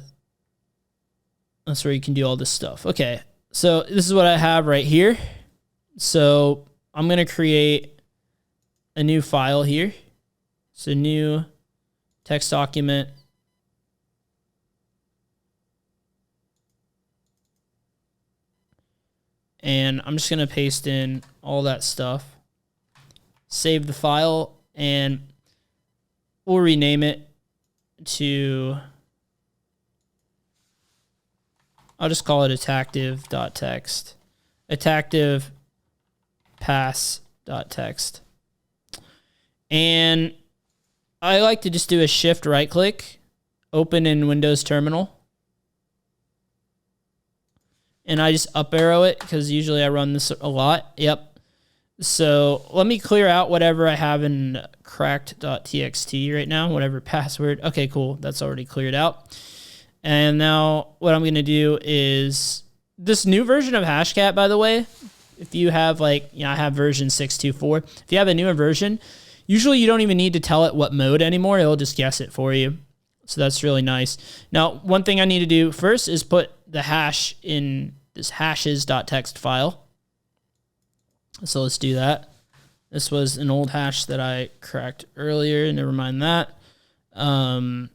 where you can do all this stuff. Okay, so this is what I have right here. So I'm going to create a new file here. So new text document. And I'm just going to paste in all that stuff. Save the file, and we'll rename it to, I'll just call it attacktive.text. Attacktive pass.text. And I like to just do a shift right click, open in Windows Terminal. And I just up arrow it because usually I run this a lot. Yep. So let me clear out whatever I have in cracked.txt right now, whatever password. Okay, cool. That's already cleared out. And now what I'm going to do is this new version of Hashcat, by the way, if you have I have version 6.2.4. If you have a newer version, usually you don't even need to tell it what mode anymore. It'll just guess it for you. So that's really nice. Now, one thing I need to do first is put the hash in this hashes.txt file. So let's do that. This was an old hash that I cracked earlier. Never mind that. Now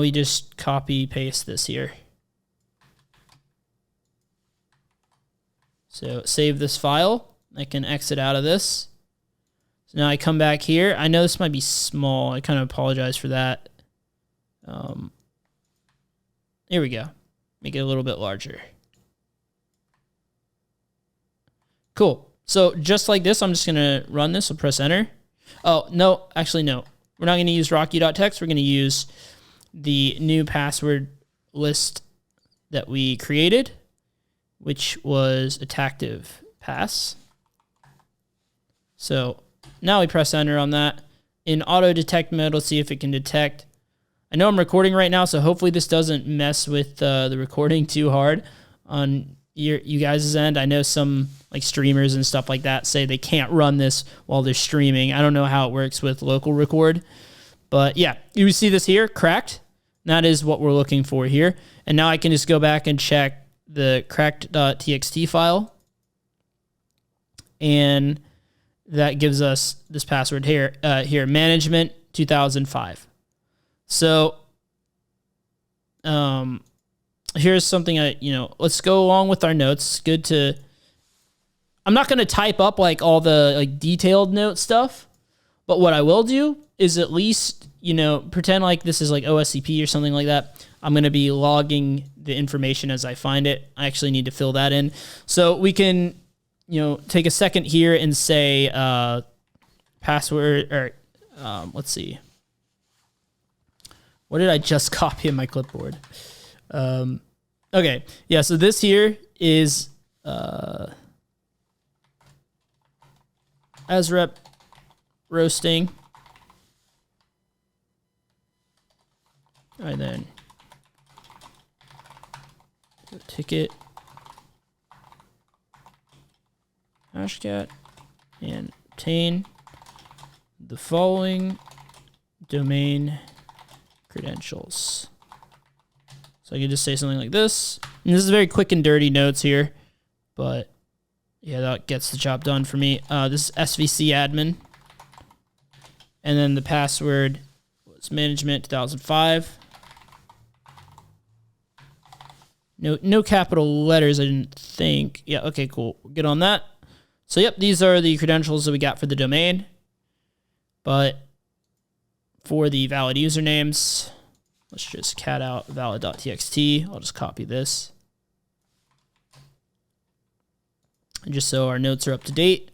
we just copy paste this here. So save this file. I can exit out of this. So now I come back here. I know this might be small. I kind of apologize for that. Here we go. Make it a little bit larger. Cool. So just like this, I'm just going to run this. I'll press enter. Oh, no, actually, no. We're not going to use rocky.txt. We're going to use the new password list that we created, which was Attacktive pass. So now we press enter on that. In auto detect mode, let's see if it can detect. I know I'm recording right now, so hopefully this doesn't mess with the recording too hard on you guys' end. I know some like streamers and stuff like that say they can't run this while they're streaming. I don't know how it works with local record, but yeah, you see this here, cracked. That is what we're looking for here. And now I can just go back and check the cracked.txt file. And that gives us this password here, management 2005. So, here's something let's go along with our notes. Good to, I'm not going to type up like all the like detailed note stuff, but what I will do is at least, pretend like this is like OSCP or something like that. I'm going to be logging the information as I find it. I actually need to fill that in. So we can, take a second here and say, password, or, let's see. What did I just copy in my clipboard? Okay. Yeah. So this here is, ASREP roasting. All right, then ticket, hashcat, and obtain the following domain credentials. So I can just say something like this. And this is very quick and dirty notes here, but yeah, that gets the job done for me. This is SVC admin. And then the password was management 2005. No capital letters, I didn't think. Yeah, okay, cool. We're good on that. So, yep, these are the credentials that we got for the domain. But for the valid usernames, let's just cat out valid.txt. I'll just copy this. And just so our notes are up to date.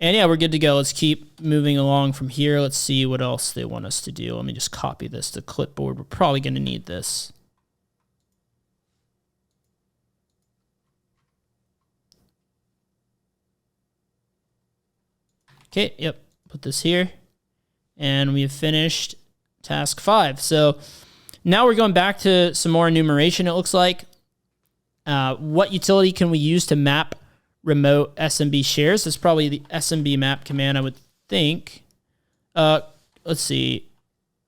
And yeah, we're good to go. Let's keep moving along from here. Let's see what else they want us to do. Let me just copy this to clipboard. We're probably going to need this. Okay, yep, put this here. And we have finished task 5. So now we're going back to some more enumeration, it looks like. What utility can we use to map remote SMB shares? That's probably the SMB map command, I would think. Let's see.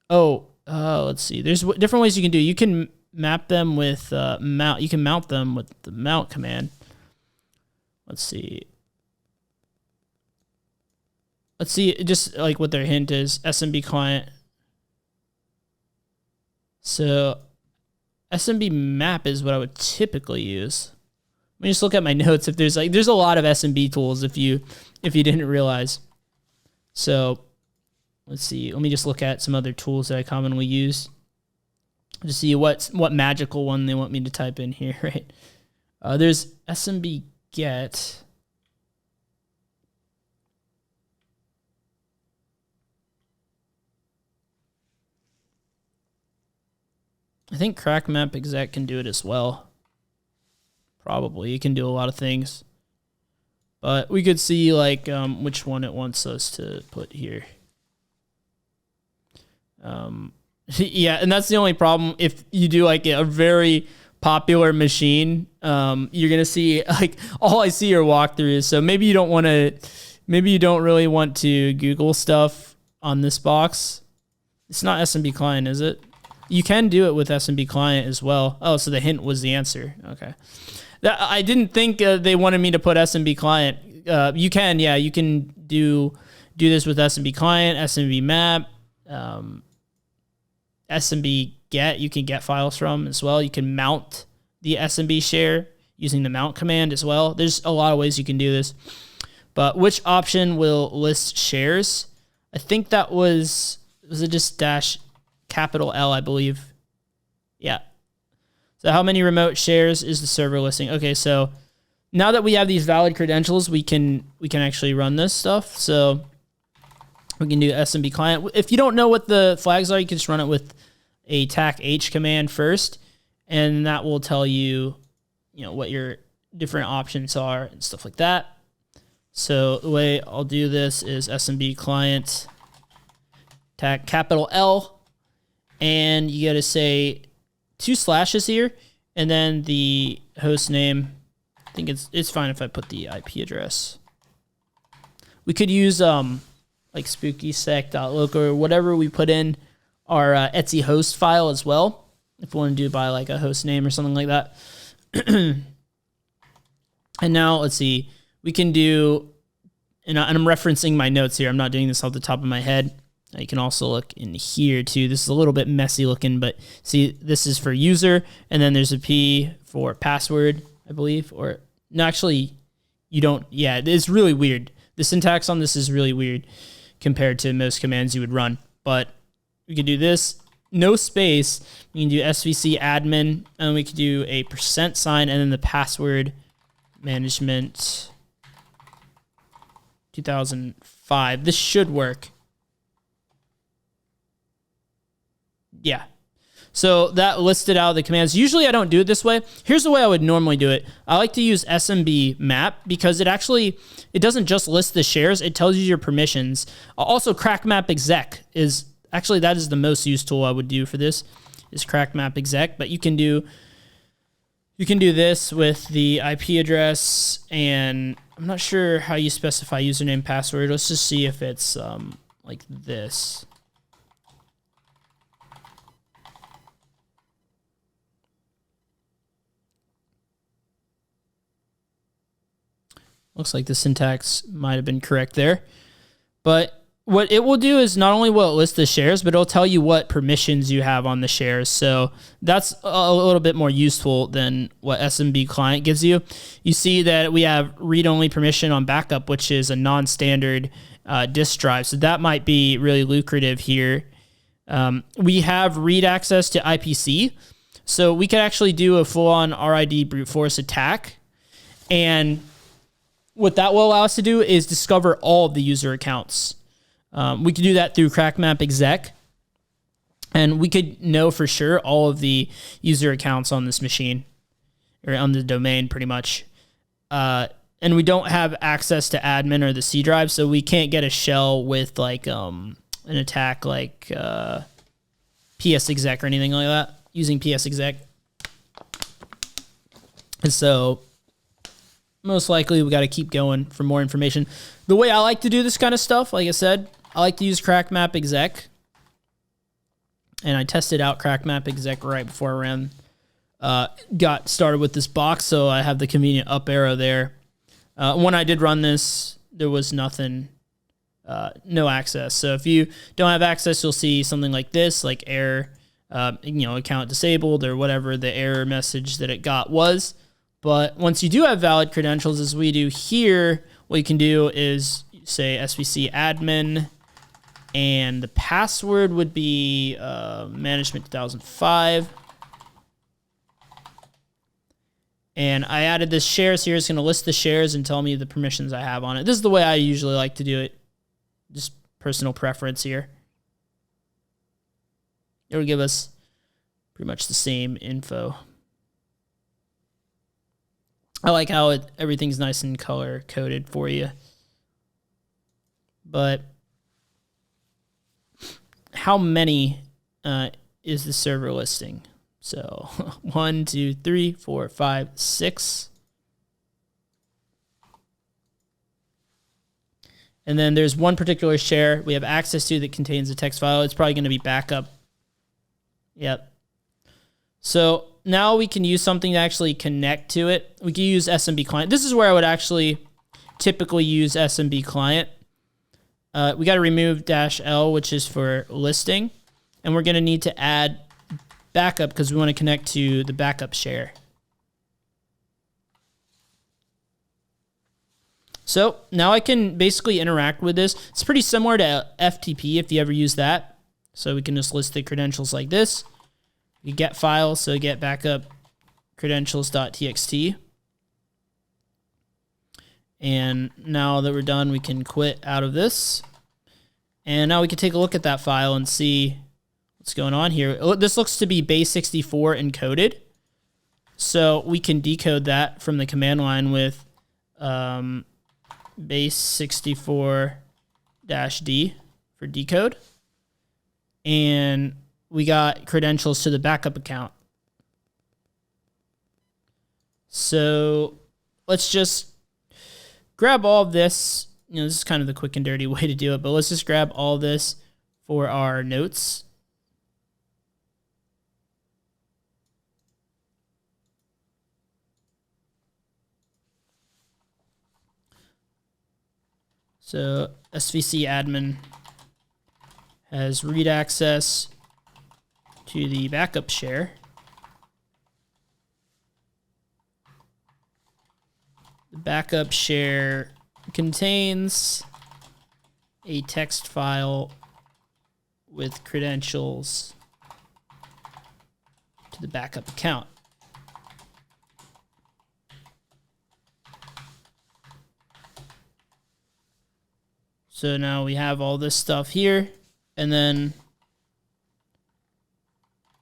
Let's see. There's different ways you can do. You can map them with mount. You can mount them with the mount command. Let's see. Let's see, just like what their hint is, SMB client. So SMB map is what I would typically use. Let me just look at my notes. If there's a lot of SMB tools if you didn't realize. So let's see. Let me just look at some other tools that I commonly use to see what magical one they want me to type in here. Right? There's SMB get. I think crack map exec can do it as well. Probably. It can do a lot of things. But we could see like which one it wants us to put here. Yeah, and that's the only problem. If you do like a very popular machine, you're gonna see like all I see are walkthroughs. So maybe you don't really want to Google stuff on this box. It's not SMB client, is it? You can do it with SMB client as well. Oh, so the hint was the answer. Okay. I didn't think they wanted me to put SMB client. You can, yeah, you can do this with SMB client, SMB map, SMB get. You can get files from as well. You can mount the SMB share using the mount command as well. There's a lot of ways you can do this. But which option will list shares? I think that was it just dash capital L, I believe. Yeah. So how many remote shares is the server listing? Okay, so now that we have these valid credentials, we can actually run this stuff. So we can do SMB client. If you don't know what the flags are, you can just run it with a TAC-H command first, and that will tell you, what your different options are and stuff like that. So the way I'll do this is SMB client, TAC capital L, and you got to say 2 slashes here, and then the host name. I think it's fine if I put the IP address. We could use like spookysec.local or whatever we put in our Etsy host file as well, if we want to do by like a host name or something like that. And now let's see, we can do, and I'm referencing my notes here. I'm not doing this off the top of my head. You can also look in here too. This is a little bit messy looking, but see, this is for user, and then there's a P for password, I believe, or no, actually, you don't. Yeah, it's really weird. The syntax on this is really weird compared to most commands you would run. But we could do this, no space. We can do svc admin, and we could do a %, and then the password management 2005. This should work. Yeah. So that listed out the commands. Usually I don't do it this way. Here's the way I would normally do it. I like to use SMB map because it doesn't just list the shares, it tells you your permissions. Also, crack map exec is actually, that is the most used tool I would do for this, is crack map exec. But you can do this with the IP address, and I'm not sure how you specify username password. Let's just see if it's like this. Looks like the syntax might have been correct there. But what it will do is not only will it list the shares, but it'll tell you what permissions you have on the shares. So that's a little bit more useful than what SMB client gives you. You see that we have read-only permission on backup, which is a non-standard disk drive. So that might be really lucrative here. We have read access to IPC. So we could actually do a full-on RID brute force attack. And what that will allow us to do is discover all of the user accounts. We could do that through crackmap exec, and we could know for sure all of the user accounts on this machine, or on the domain pretty much. And we don't have access to admin or the C drive, so we can't get a shell with like an attack like PS exec or anything like that, using PS exec. And so most likely we got to keep going for more information. The way I like to do this kind of stuff, like I said, I like to use crackmap exec. And I tested out crackmap exec right before I got started with this box, so I have the convenient up arrow there. When I did run this, there was nothing, no access. So if you don't have access, you'll see something like this, like error, account disabled, or whatever the error message that it got was. But once you do have valid credentials, as we do here, what you can do is say svc admin, and the password would be management 2005. And I added this shares here. It's going to list the shares and tell me the permissions I have on it. This is the way I usually like to do it. Just personal preference here. It will give us pretty much the same info. I like how everything's nice and color coded for you. But how many is the server listing? So 1, 2, 3, 4, 5, 6. And then there's one particular share we have access to that contains a text file. It's probably going to be backup. Yep. So now we can use something to actually connect to it. We can use SMB client. This is where I would actually typically use SMB client. We got to remove -L, which is for listing. And we're going to need to add backup because we want to connect to the backup share. So now I can basically interact with this. It's pretty similar to FTP if you ever use that. So we can just list the credentials like this. You get file, so get backup credentials.txt. And now that we're done, we can quit out of this. And now we can take a look at that file and see what's going on here. This looks to be base64 encoded. So we can decode that from the command line with base64-d for decode. And we got credentials to the backup account. So let's just grab all of this. This is kind of the quick and dirty way to do it, but let's just grab all this for our notes. So SVC admin has read access to the backup share. The backup share contains a text file with credentials to the backup account. So now we have all this stuff here, and then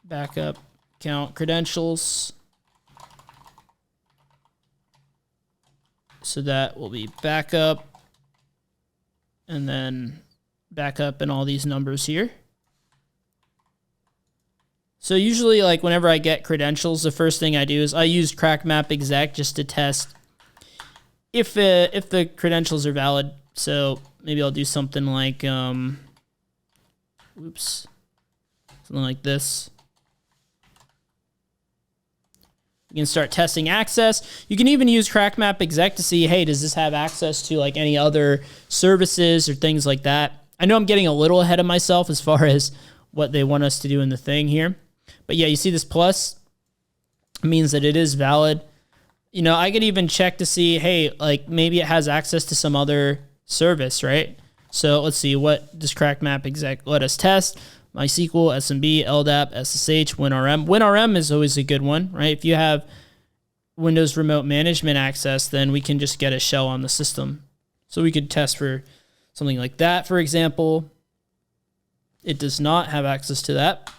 backup account credentials. So that will be backup, and then backup and all these numbers here. So usually, like whenever I get credentials, the first thing I do is I use crackmap exec just to test if the credentials are valid. So maybe I'll do something like, something like this. You can start testing access. You can even use crackmap exec to see, hey, does this have access to like any other services or things like that? I know I'm getting a little ahead of myself as far as what they want us to do in the thing here. But yeah, you see this plus means that it is valid. I could even check to see, hey, like maybe it has access to some other service, right? So let's see, what does crackmap exec let us test? MySQL, SMB, LDAP, SSH, WinRM. WinRM is always a good one, right? If you have Windows Remote Management access, then we can just get a shell on the system. So we could test for something like that, for example. It does not have access to that.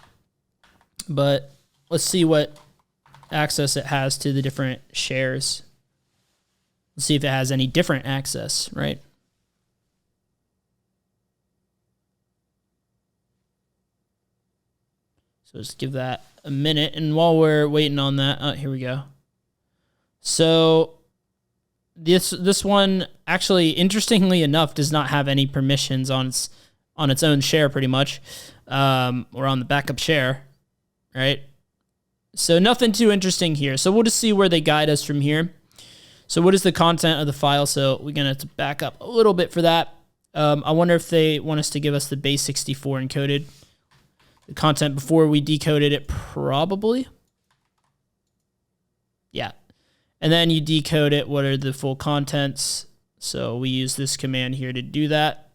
But let's see what access it has to the different shares. Let's see if it has any different access, right? So just give that a minute. And while we're waiting on that, here we go. So this one actually, interestingly enough, does not have any permissions on its own share pretty much, or on the backup share, right? So nothing too interesting here. So we'll just see where they guide us from here. So what is the content of the file? So we're going to have to back up a little bit for that. I wonder if they want us to give us the base64 encoded the content before we decoded it, probably. Yeah. And then you decode it. What are the full contents? So we use this command here to do that.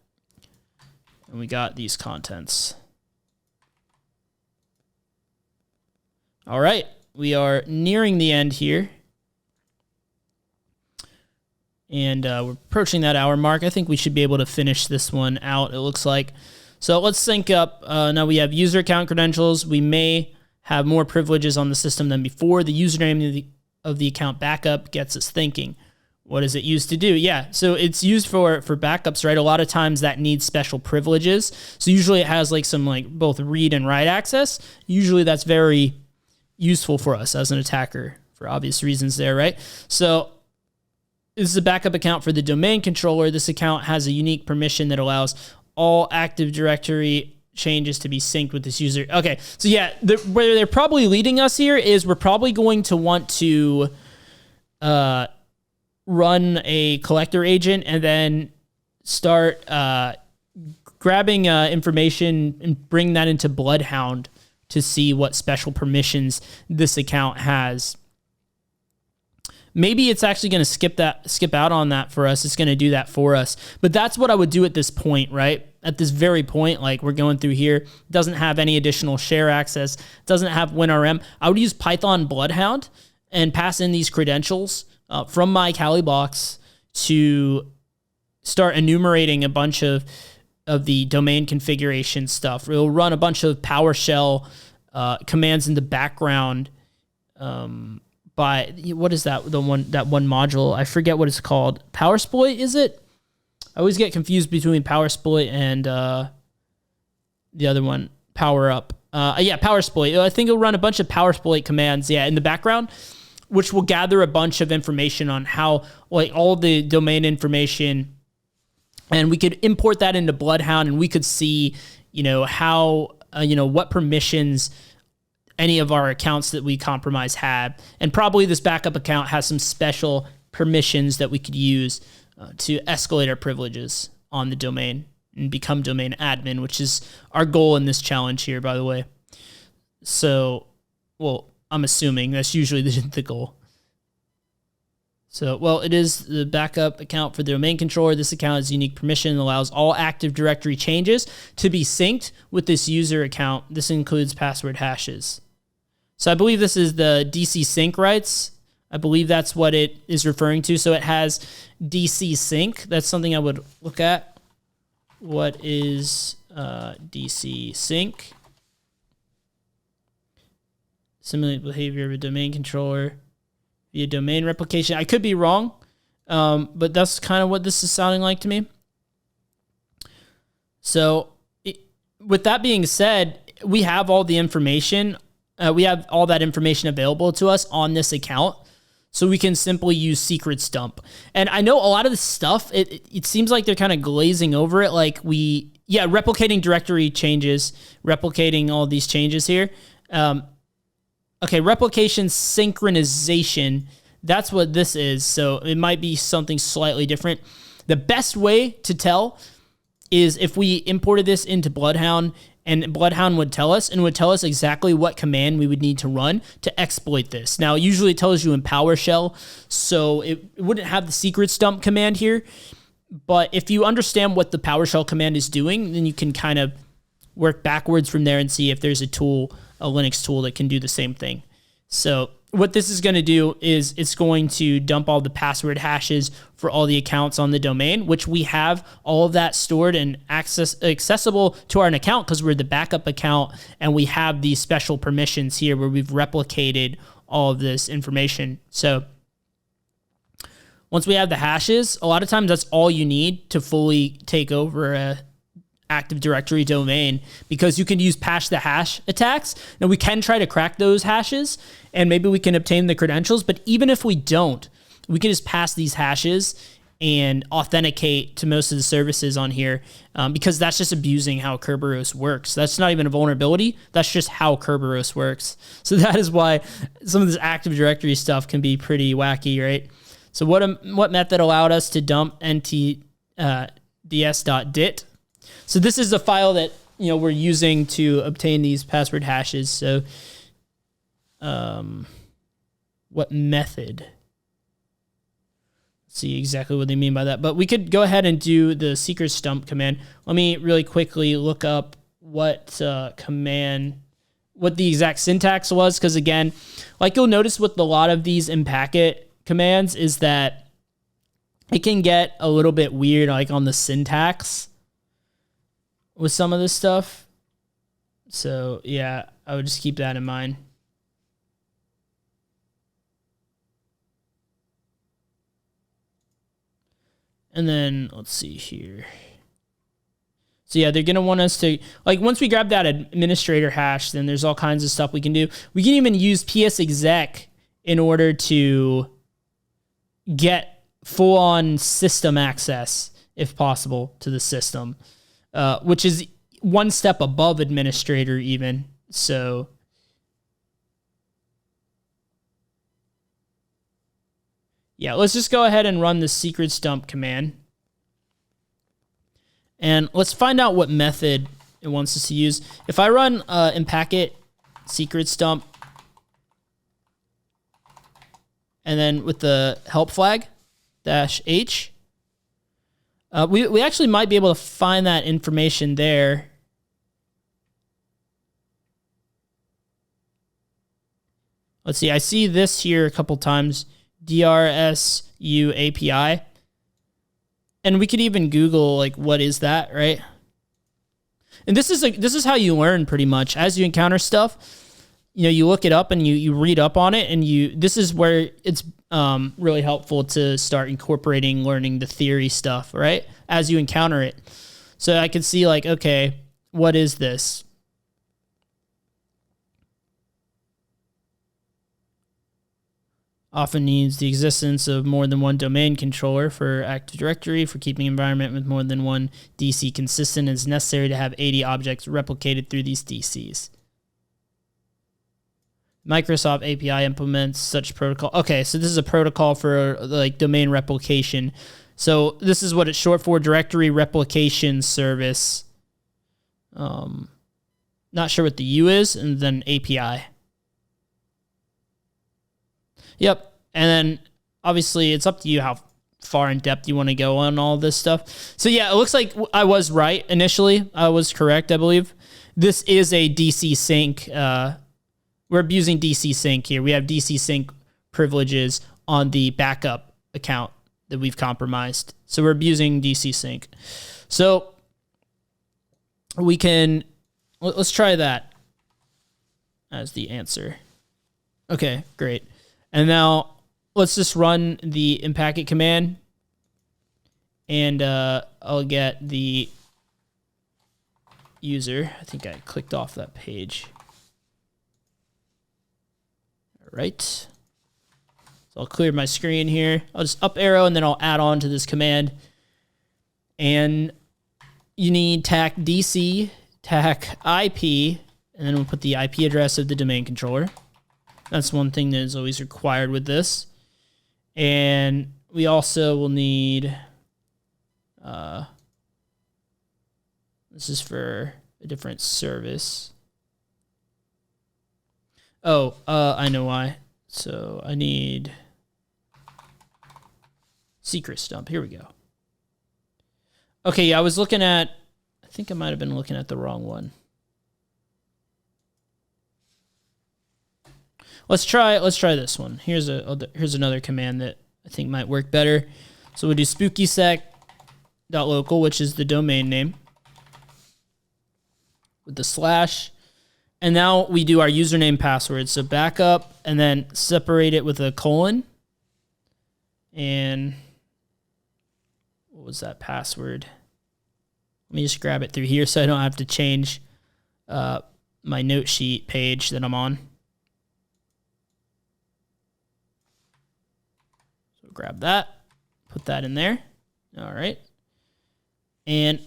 And we got these contents. All right. We are nearing the end here. And we're approaching that hour mark. I think we should be able to finish this one out, it looks like. So let's sync up. Now we have user account credentials. We may have more privileges on the system than before. The username of the account backup gets us thinking. What is it used to do? Yeah, so it's used for backups, right? A lot of times that needs special privileges. So usually it has like some like both read and write access. Usually that's very useful for us as an attacker for obvious reasons there, right? So this is a backup account for the domain controller. This account has a unique permission that allows all Active Directory changes to be synced with this user. Okay, so yeah, where they're probably leading us here is we're probably going to want to run a collector agent and then start grabbing information and bring that into Bloodhound to see what special permissions this account has. maybe it's actually going to skip out on that for us. It's going to do that for us. But that's what I would do at this point, right? At this very point, like we're going through here, doesn't have any additional share access, doesn't have WinRM. I would use Python Bloodhound and pass in these credentials from my Kali box to start enumerating a bunch of the domain configuration stuff. It'll run a bunch of PowerShell commands in the background by, what is that? That one module. I forget what it's called. PowerSploit, is it? I always get confused between PowerSploit and the other one, PowerUp. Yeah, PowerSploit. I think it'll run a bunch of PowerSploit commands, in the background, which will gather a bunch of information on how, like, all the domain information, and we could import that into Bloodhound, and we could see, how, what permissions any of our accounts that we compromise have. And probably this backup account has some special permissions that we could use to escalate our privileges on the domain and become domain admin, which is our goal in this challenge here, by the way. So, well, I'm assuming that's usually the goal. So, well, it is the backup account for the domain controller. This account has unique permission and allows all Active Directory changes to be synced with this user account. This includes password hashes. So I believe this is the DC sync rights. I believe that's what it is referring to. So it has DC sync. That's something I would look at. What is DC sync? Simulate behavior of a domain controller via domain replication. I could be wrong, but that's kind of what this is sounding like to me. So with that being said, we have all the information. We have all that information available to us on this account. So we can simply use secrets dump. And I know a lot of this stuff, it seems like they're kind of glazing over it. Like replicating directory changes, replicating all these changes here. Okay, replication synchronization, that's what this is. So it might be something slightly different. The best way to tell is if we imported this into Bloodhound, and Bloodhound would tell us exactly what command we would need to run to exploit this. Now, usually it tells you in PowerShell, so it wouldn't have the secrets dump command here. But if you understand what the PowerShell command is doing, then you can kind of work backwards from there and see if there's a tool, a Linux tool that can do the same thing. So what this is going to do is it's going to dump all the password hashes for all the accounts on the domain, which we have all of that stored and accessible to our account because we're the backup account, and we have these special permissions here where we've replicated all of this information. So once we have the hashes, a lot of times that's all you need to fully take over a Active Directory domain, because you can use patch the hash attacks. Now we can try to crack those hashes and maybe we can obtain the credentials, but even if we don't, we can just pass these hashes and authenticate to most of the services on here, because that's just abusing how Kerberos works. That's not even a vulnerability. That's just how Kerberos works. So that is why some of this Active Directory stuff can be pretty wacky, right? So what method allowed us to dump ntds.dit? So this is the file that we're using to obtain these password hashes. So what method? Let's see exactly what they mean by that. But we could go ahead and do the secrets dump command. Let me really quickly look up what the exact syntax was, because again, like you'll notice with a lot of these in packet commands is that it can get a little bit weird, like on the syntax with some of this stuff. So yeah, I would just keep that in mind. And then let's see here. So yeah, they're going to want us to, like, once we grab that administrator hash, then there's all kinds of stuff we can do. We can even use psexec in order to get full-on system access, if possible, to the system. Which is one step above administrator even. So yeah, let's just go ahead and run the secrets dump command. And let's find out what method it wants us to use. If I run in packet secrets dump and then with the help flag, -h. We actually might be able to find that information there. Let's see, I see this here a couple times, DRSU API. And we could even Google, like, what is that, right? And this is how you learn pretty much. As you encounter stuff, you know, you look it up and you read up on it, and this is where it's really helpful to start incorporating learning the theory stuff, right? As you encounter it. So I can see, like, okay, what is this? Often needs the existence of more than one domain controller for Active Directory. For keeping environment with more than one DC consistent, it's necessary to have 80 objects replicated through these DCs. Microsoft API implements such protocol. Okay, so this is a protocol for like domain replication. So this is what it's short for, Directory Replication Service. Not sure what the U is, and then API. Yep. And then obviously it's up to you how far in depth you want to go on all this stuff. So yeah, it looks like I was right initially. I was correct, I believe. This is a DC sync. We're abusing DC sync here. We have DC sync privileges on the backup account that we've compromised. So we're abusing DC sync. So we can, let's try that as the answer. Okay, great. And now let's just run the impacket command, and I'll get the user. I think I clicked off that page. All right. So I'll clear my screen here. I'll just up arrow, and then I'll add on to this command. And you need tac DC, tac IP, and then we'll put the IP address of the domain controller. That's one thing that is always required with this. And we also will need, this is for a different service. Oh, I know why. So I need secret stump. Here we go. Okay, yeah, I was looking at, I think I might have been looking at the wrong one. Let's try this one. Here's another command that I think might work better. So we'll do spookysec.local, which is the domain name, with the slash. And now we do our username password. So backup and then separate it with a colon. And what was that password? Let me just grab it through here so I don't have to change my note sheet page that I'm on. Grab that, put that in there. All right. And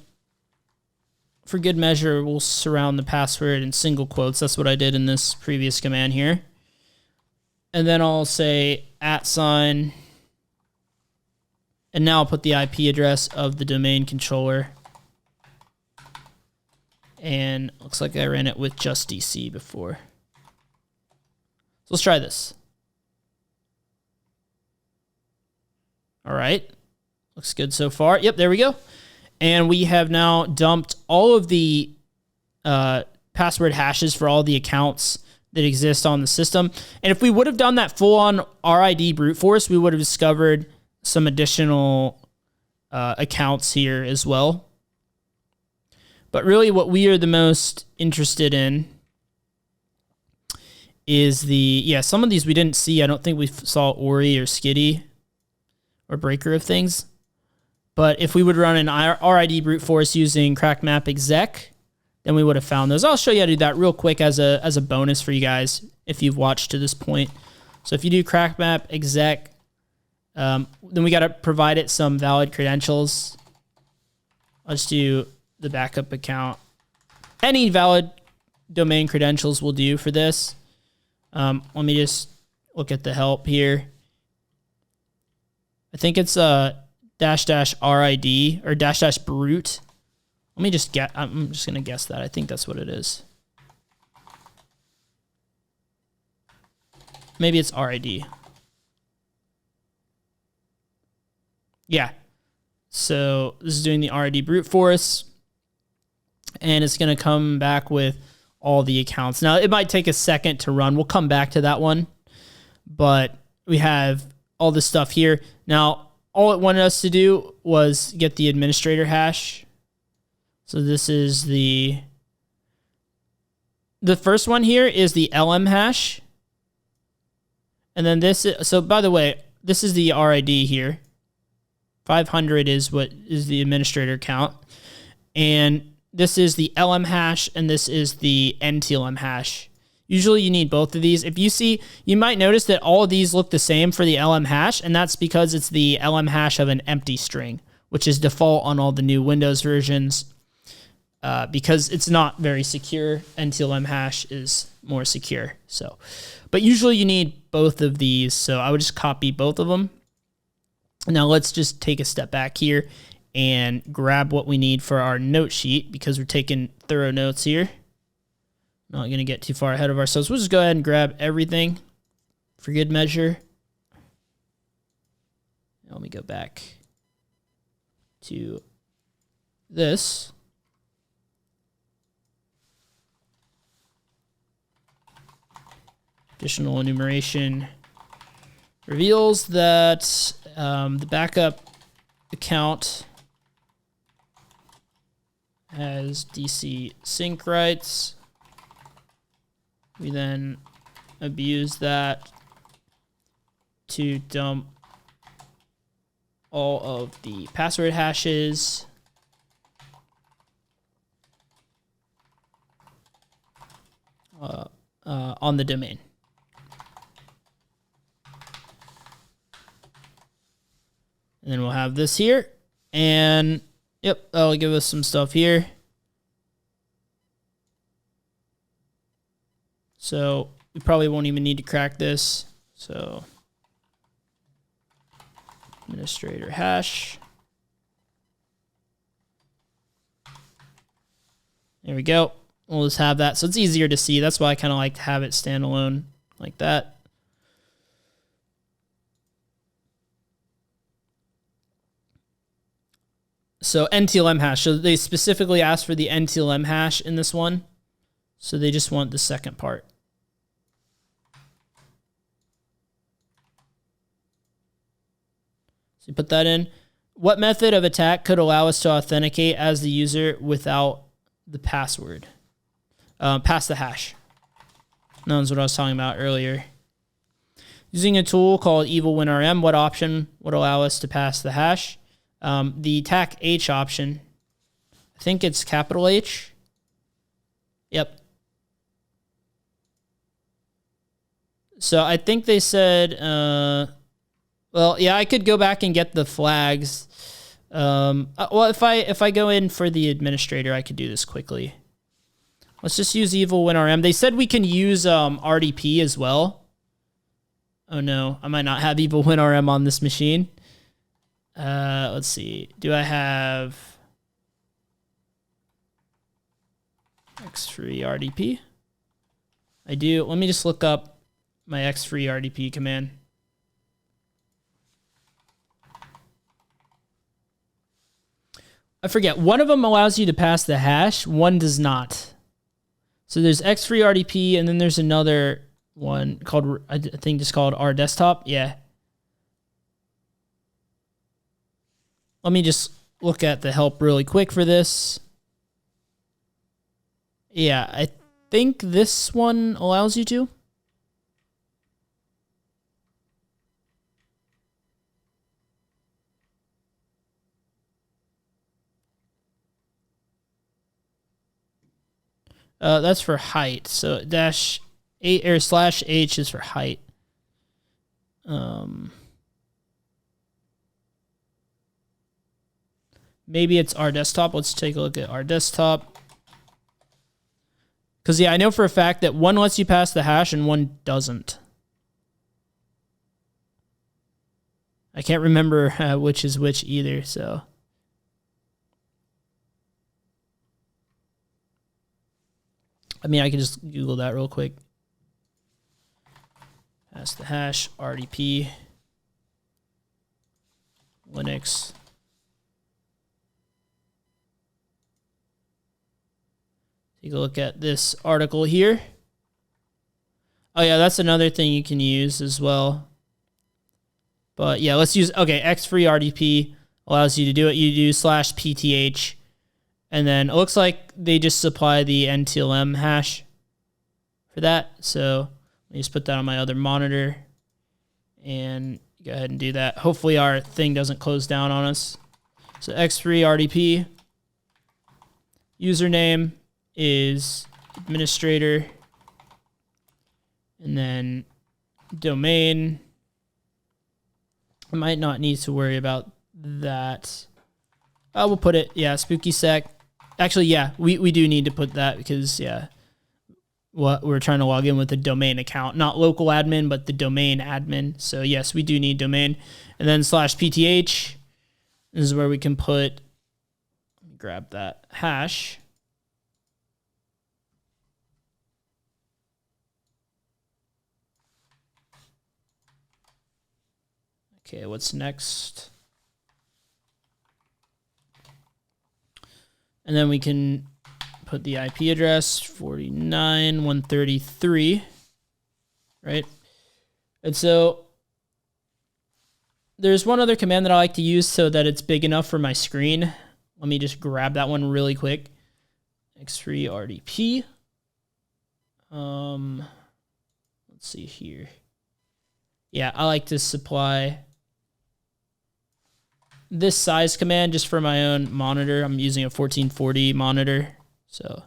for good measure, we'll surround the password in single quotes. That's what I did in this previous command here. And then I'll say @, and now I'll put the IP address of the domain controller. And looks like I ran it with just DC before. So let's try this. All right, looks good so far. Yep, there we go. And we have now dumped all of the password hashes for all the accounts that exist on the system. And if we would have done that full-on RID brute force, we would have discovered some additional accounts here as well. But really what we are the most interested in is some of these we didn't see. I don't think we saw Ori or Skitty or breaker of things. But if we would run an RID brute force using crackmap exec, then we would have found those. I'll show you how to do that real quick as a bonus for you guys if you've watched to this point. So if you do crackmap exec, then we got to provide it some valid credentials. I'll just do the backup account. Any valid domain credentials will do for this. Let me just look at the help here. I think it's --RID or --brute. Let me just get, I'm just going to guess that. I think that's what it is. Maybe it's RID. Yeah. So this is doing the RD brute force, and it's going to come back with all the accounts. Now, it might take a second to run. We'll come back to that one, but we have all this stuff here. Now, all it wanted us to do was get the administrator hash. So this is the first one here is the LM hash. And then this is, so by the way, this is the RID here. 500 is what is the administrator count. And this is the LM hash, and this is the NTLM hash. Usually you need both of these. If you see, you might notice that all of these look the same for the LM hash, and that's because it's the LM hash of an empty string, which is default on all the new Windows versions. Because it's not very secure, NTLM hash is more secure. So, but usually you need both of these, so I would just copy both of them. Now let's just take a step back here and grab what we need for our note sheet, because we're taking thorough notes here. Not going to get too far ahead of ourselves. We'll just go ahead and grab everything for good measure. Now let me go back to this. Additional enumeration reveals that the backup account has DC sync rights. We then abuse that to dump all of the password hashes on the domain. And then we'll have this here, and yep, that'll give us some stuff here. So we probably won't even need to crack this. So administrator hash. There we go. We'll just have that. So it's easier to see. That's why I kind of like to have it standalone like that. So NTLM hash. So they specifically asked for the NTLM hash in this one. So they just want the second part. So you put that in. What method of attack could allow us to authenticate as the user without the password? Pass the hash. That was what I was talking about earlier. Using a tool called EvilWinRM, what option would allow us to pass the hash? The attack H option. I think it's capital H. Yep. So I think they said, well, yeah, I could go back and get the flags. Well, if I go in for the administrator, I could do this quickly. Let's just use EvilWinRM. They said we can use RDP as well. Oh no, I might not have EvilWinRM on this machine. Let's see. Do I have X3 RDP? I do. Let me just look up my X3 RDP command. I forget. One of them allows you to pass the hash. One does not. So there's X3 RDP, and then there's another one called, I think it's called R desktop. Yeah. Let me just look at the help really quick for this. Yeah, I think this one allows you to. That's for height. So -8 or /H is for height. Maybe it's our desktop. Let's take a look at our desktop. Because, yeah, I know for a fact that one lets you pass the hash and one doesn't. I can't remember which is which either, so. I mean, I can just Google that real quick. Pass the hash, RDP, Linux. Linux. Take a look at this article here. Oh yeah, that's another thing you can use as well. But yeah, let's use, okay, X-free RDP allows you to do it. You do /pth, and then it looks like they just supply the NTLM hash for that. So let me just put that on my other monitor and go ahead and do that. Hopefully our thing doesn't close down on us. So X-free RDP, username is administrator, and then domain. I might not need to worry about that. I will put it, yeah, SpookySec. Actually, yeah, we do need to put that because, yeah, what we're trying to log in with the domain account, not local admin, but the domain admin. So yes, we do need domain. And then /pth, this is where we can put, grab that hash. Okay, what's next? And then we can put the IP address, 49.133, right? And so there's one other command that I like to use so that it's big enough for my screen. Let me just grab that one really quick. X-free RDP. Let's see here. Yeah, I like to supply this size command just for my own monitor. I'm using a 1440 monitor, so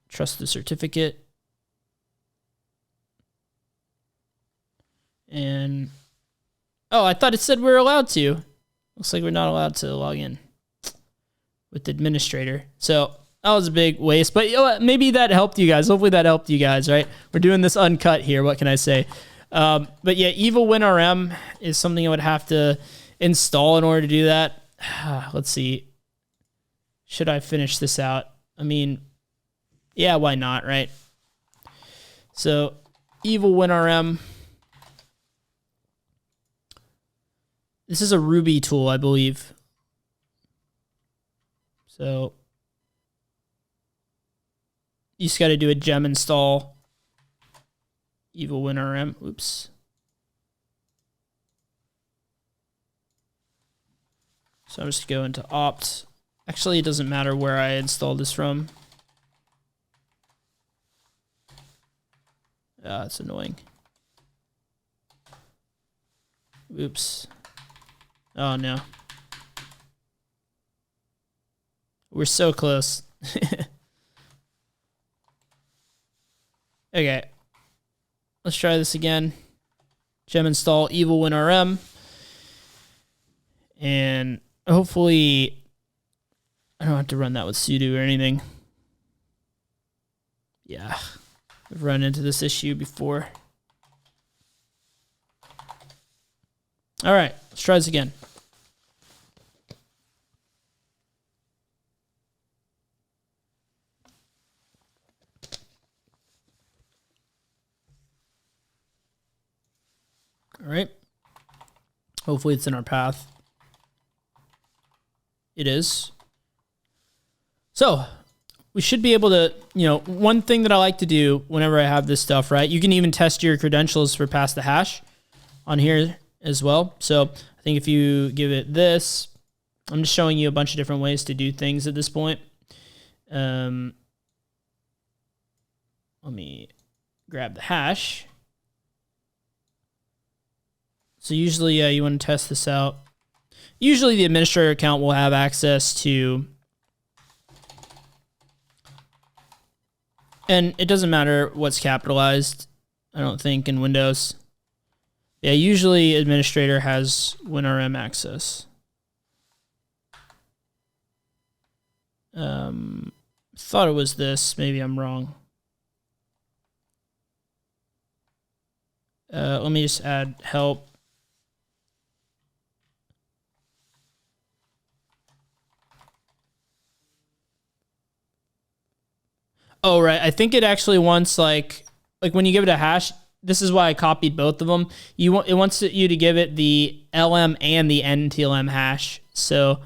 trust the certificate. And oh, I thought it said we're allowed to. Looks like we're not allowed to log in with the administrator. So that was a big waste, but you know what? Maybe that helped you guys. Hopefully that helped you guys, right? We're doing this uncut here. What can I say? But yeah, Evil WinRM is something I would have to install in order to do that. Let's see. Should I finish this out? I mean, yeah, why not, right? So Evil WinRM. This is a Ruby tool, I believe. So you just got to do a gem install Evil WinRM. Oops. So I'm just going to opt. Actually, it doesn't matter where I installed this from. It's annoying. Oops. Oh no. We're so close. Okay. Let's try this again. Gem install Evil WinRM. And hopefully I don't have to run that with sudo or anything. Yeah. We've run into this issue before. All right, let's try this again. All right. Hopefully it's in our path. It is. So we should be able to, one thing that I like to do whenever I have this stuff, right? You can even test your credentials for pass the hash on here as well. So I think if you give it this, I'm just showing you a bunch of different ways to do things at this point. Let me grab the hash. So usually you want to test this out. Usually the administrator account will have access to, and it doesn't matter what's capitalized, I don't think, in Windows. Yeah, usually administrator has WinRM access. Thought it was this. Maybe I'm wrong. Let me just add help. Oh, right. I think it actually wants like when you give it a hash, this is why I copied both of them. It wants you to give it the LM and the NTLM hash. So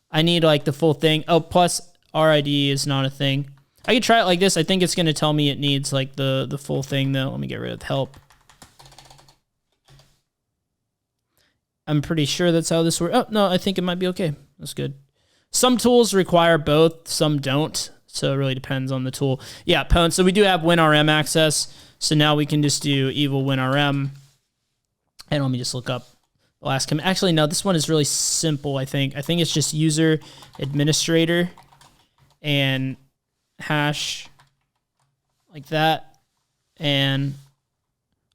I need like the full thing. Oh, plus RID is not a thing. I could try it like this. I think it's going to tell me it needs like the full thing though. Let me get rid of help. I'm pretty sure that's how this works. Oh, no, I think it might be okay. That's good. Some tools require both, some don't. So it really depends on the tool. Yeah, Pwn. So we do have WinRM access. So now we can just do evil WinRM. And let me just look up the last command. Actually, no, this one is really simple, I think. I think it's just user administrator and hash like that. And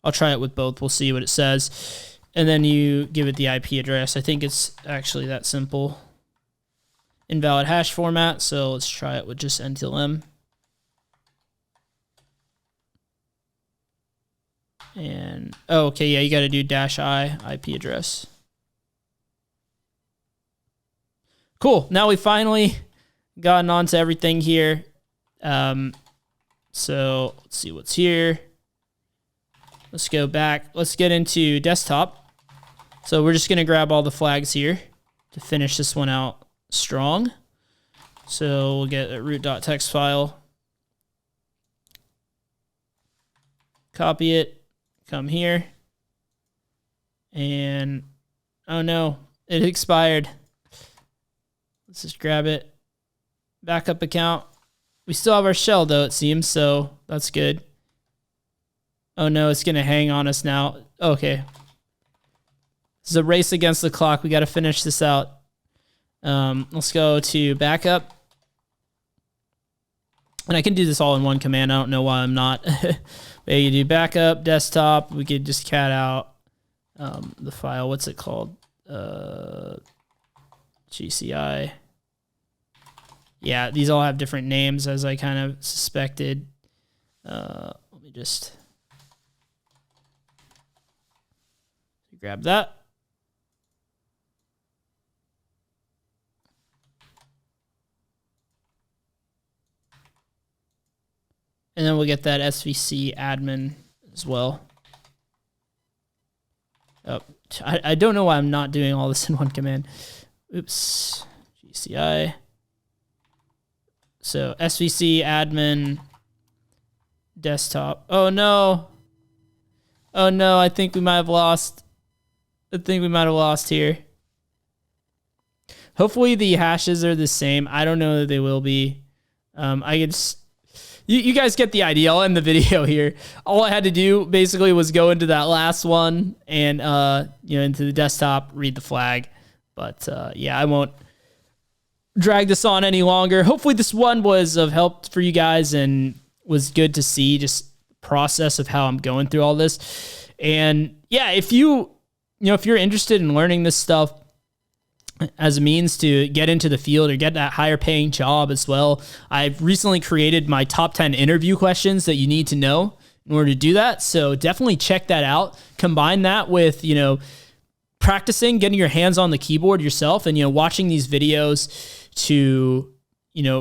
I'll try it with both. We'll see what it says. And then you give it the IP address. I think it's actually that simple. Invalid hash format, so let's try it with just NTLM. And, oh, okay, yeah, you got to do -i IP address. Cool, now we finally gotten onto everything here. So let's see what's here. Let's go back. Let's get into desktop. So we're just going to grab all the flags here to finish this one out strong. So we'll get a root.txt file, copy it, come here, and oh no, it expired. Let's just grab it. Backup account. We still have our shell though, it seems, so that's good. Oh no, it's gonna hang on us now. Okay. This is a race against the clock. We gotta finish this out. Let's go to backup. And I can do this all in one command. I don't know why I'm not. But you do backup, desktop. We could just cat out the file. What's it called? GCI. Yeah, these all have different names as I kind of suspected. Let me just grab that. And then we'll get that SVC admin as well. Oh, I don't know why I'm not doing all this in one command. Oops. GCI. So SVC admin desktop. Oh no. Oh no, I think we might have lost. I think we might have lost here. Hopefully the hashes are the same. I don't know that they will be. I could just... You guys get the idea. I'll end the video here. All I had to do basically was go into that last one and into the desktop, read the flag. But yeah, I won't drag this on any longer. Hopefully this one was of help for you guys and was good to see just the process of how I'm going through all this. And yeah, if you're interested in learning this stuff as a means to get into the field or get that higher paying job as well, I've recently created my top 10 interview questions that you need to know in order to do that. So definitely check that out. Combine that with, practicing, getting your hands on the keyboard yourself and, watching these videos to,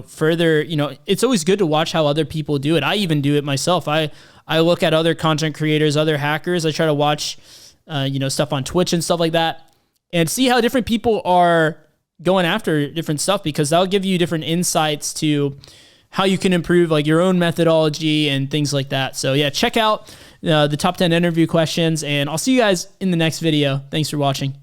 further, it's always good to watch how other people do it. I even do it myself. I look at other content creators, other hackers. I try to watch, stuff on Twitch and stuff like that, and see how different people are going after different stuff, because that'll give you different insights to how you can improve like your own methodology and things like that. So yeah, check out the top 10 interview questions, and I'll see you guys in the next video. Thanks for watching.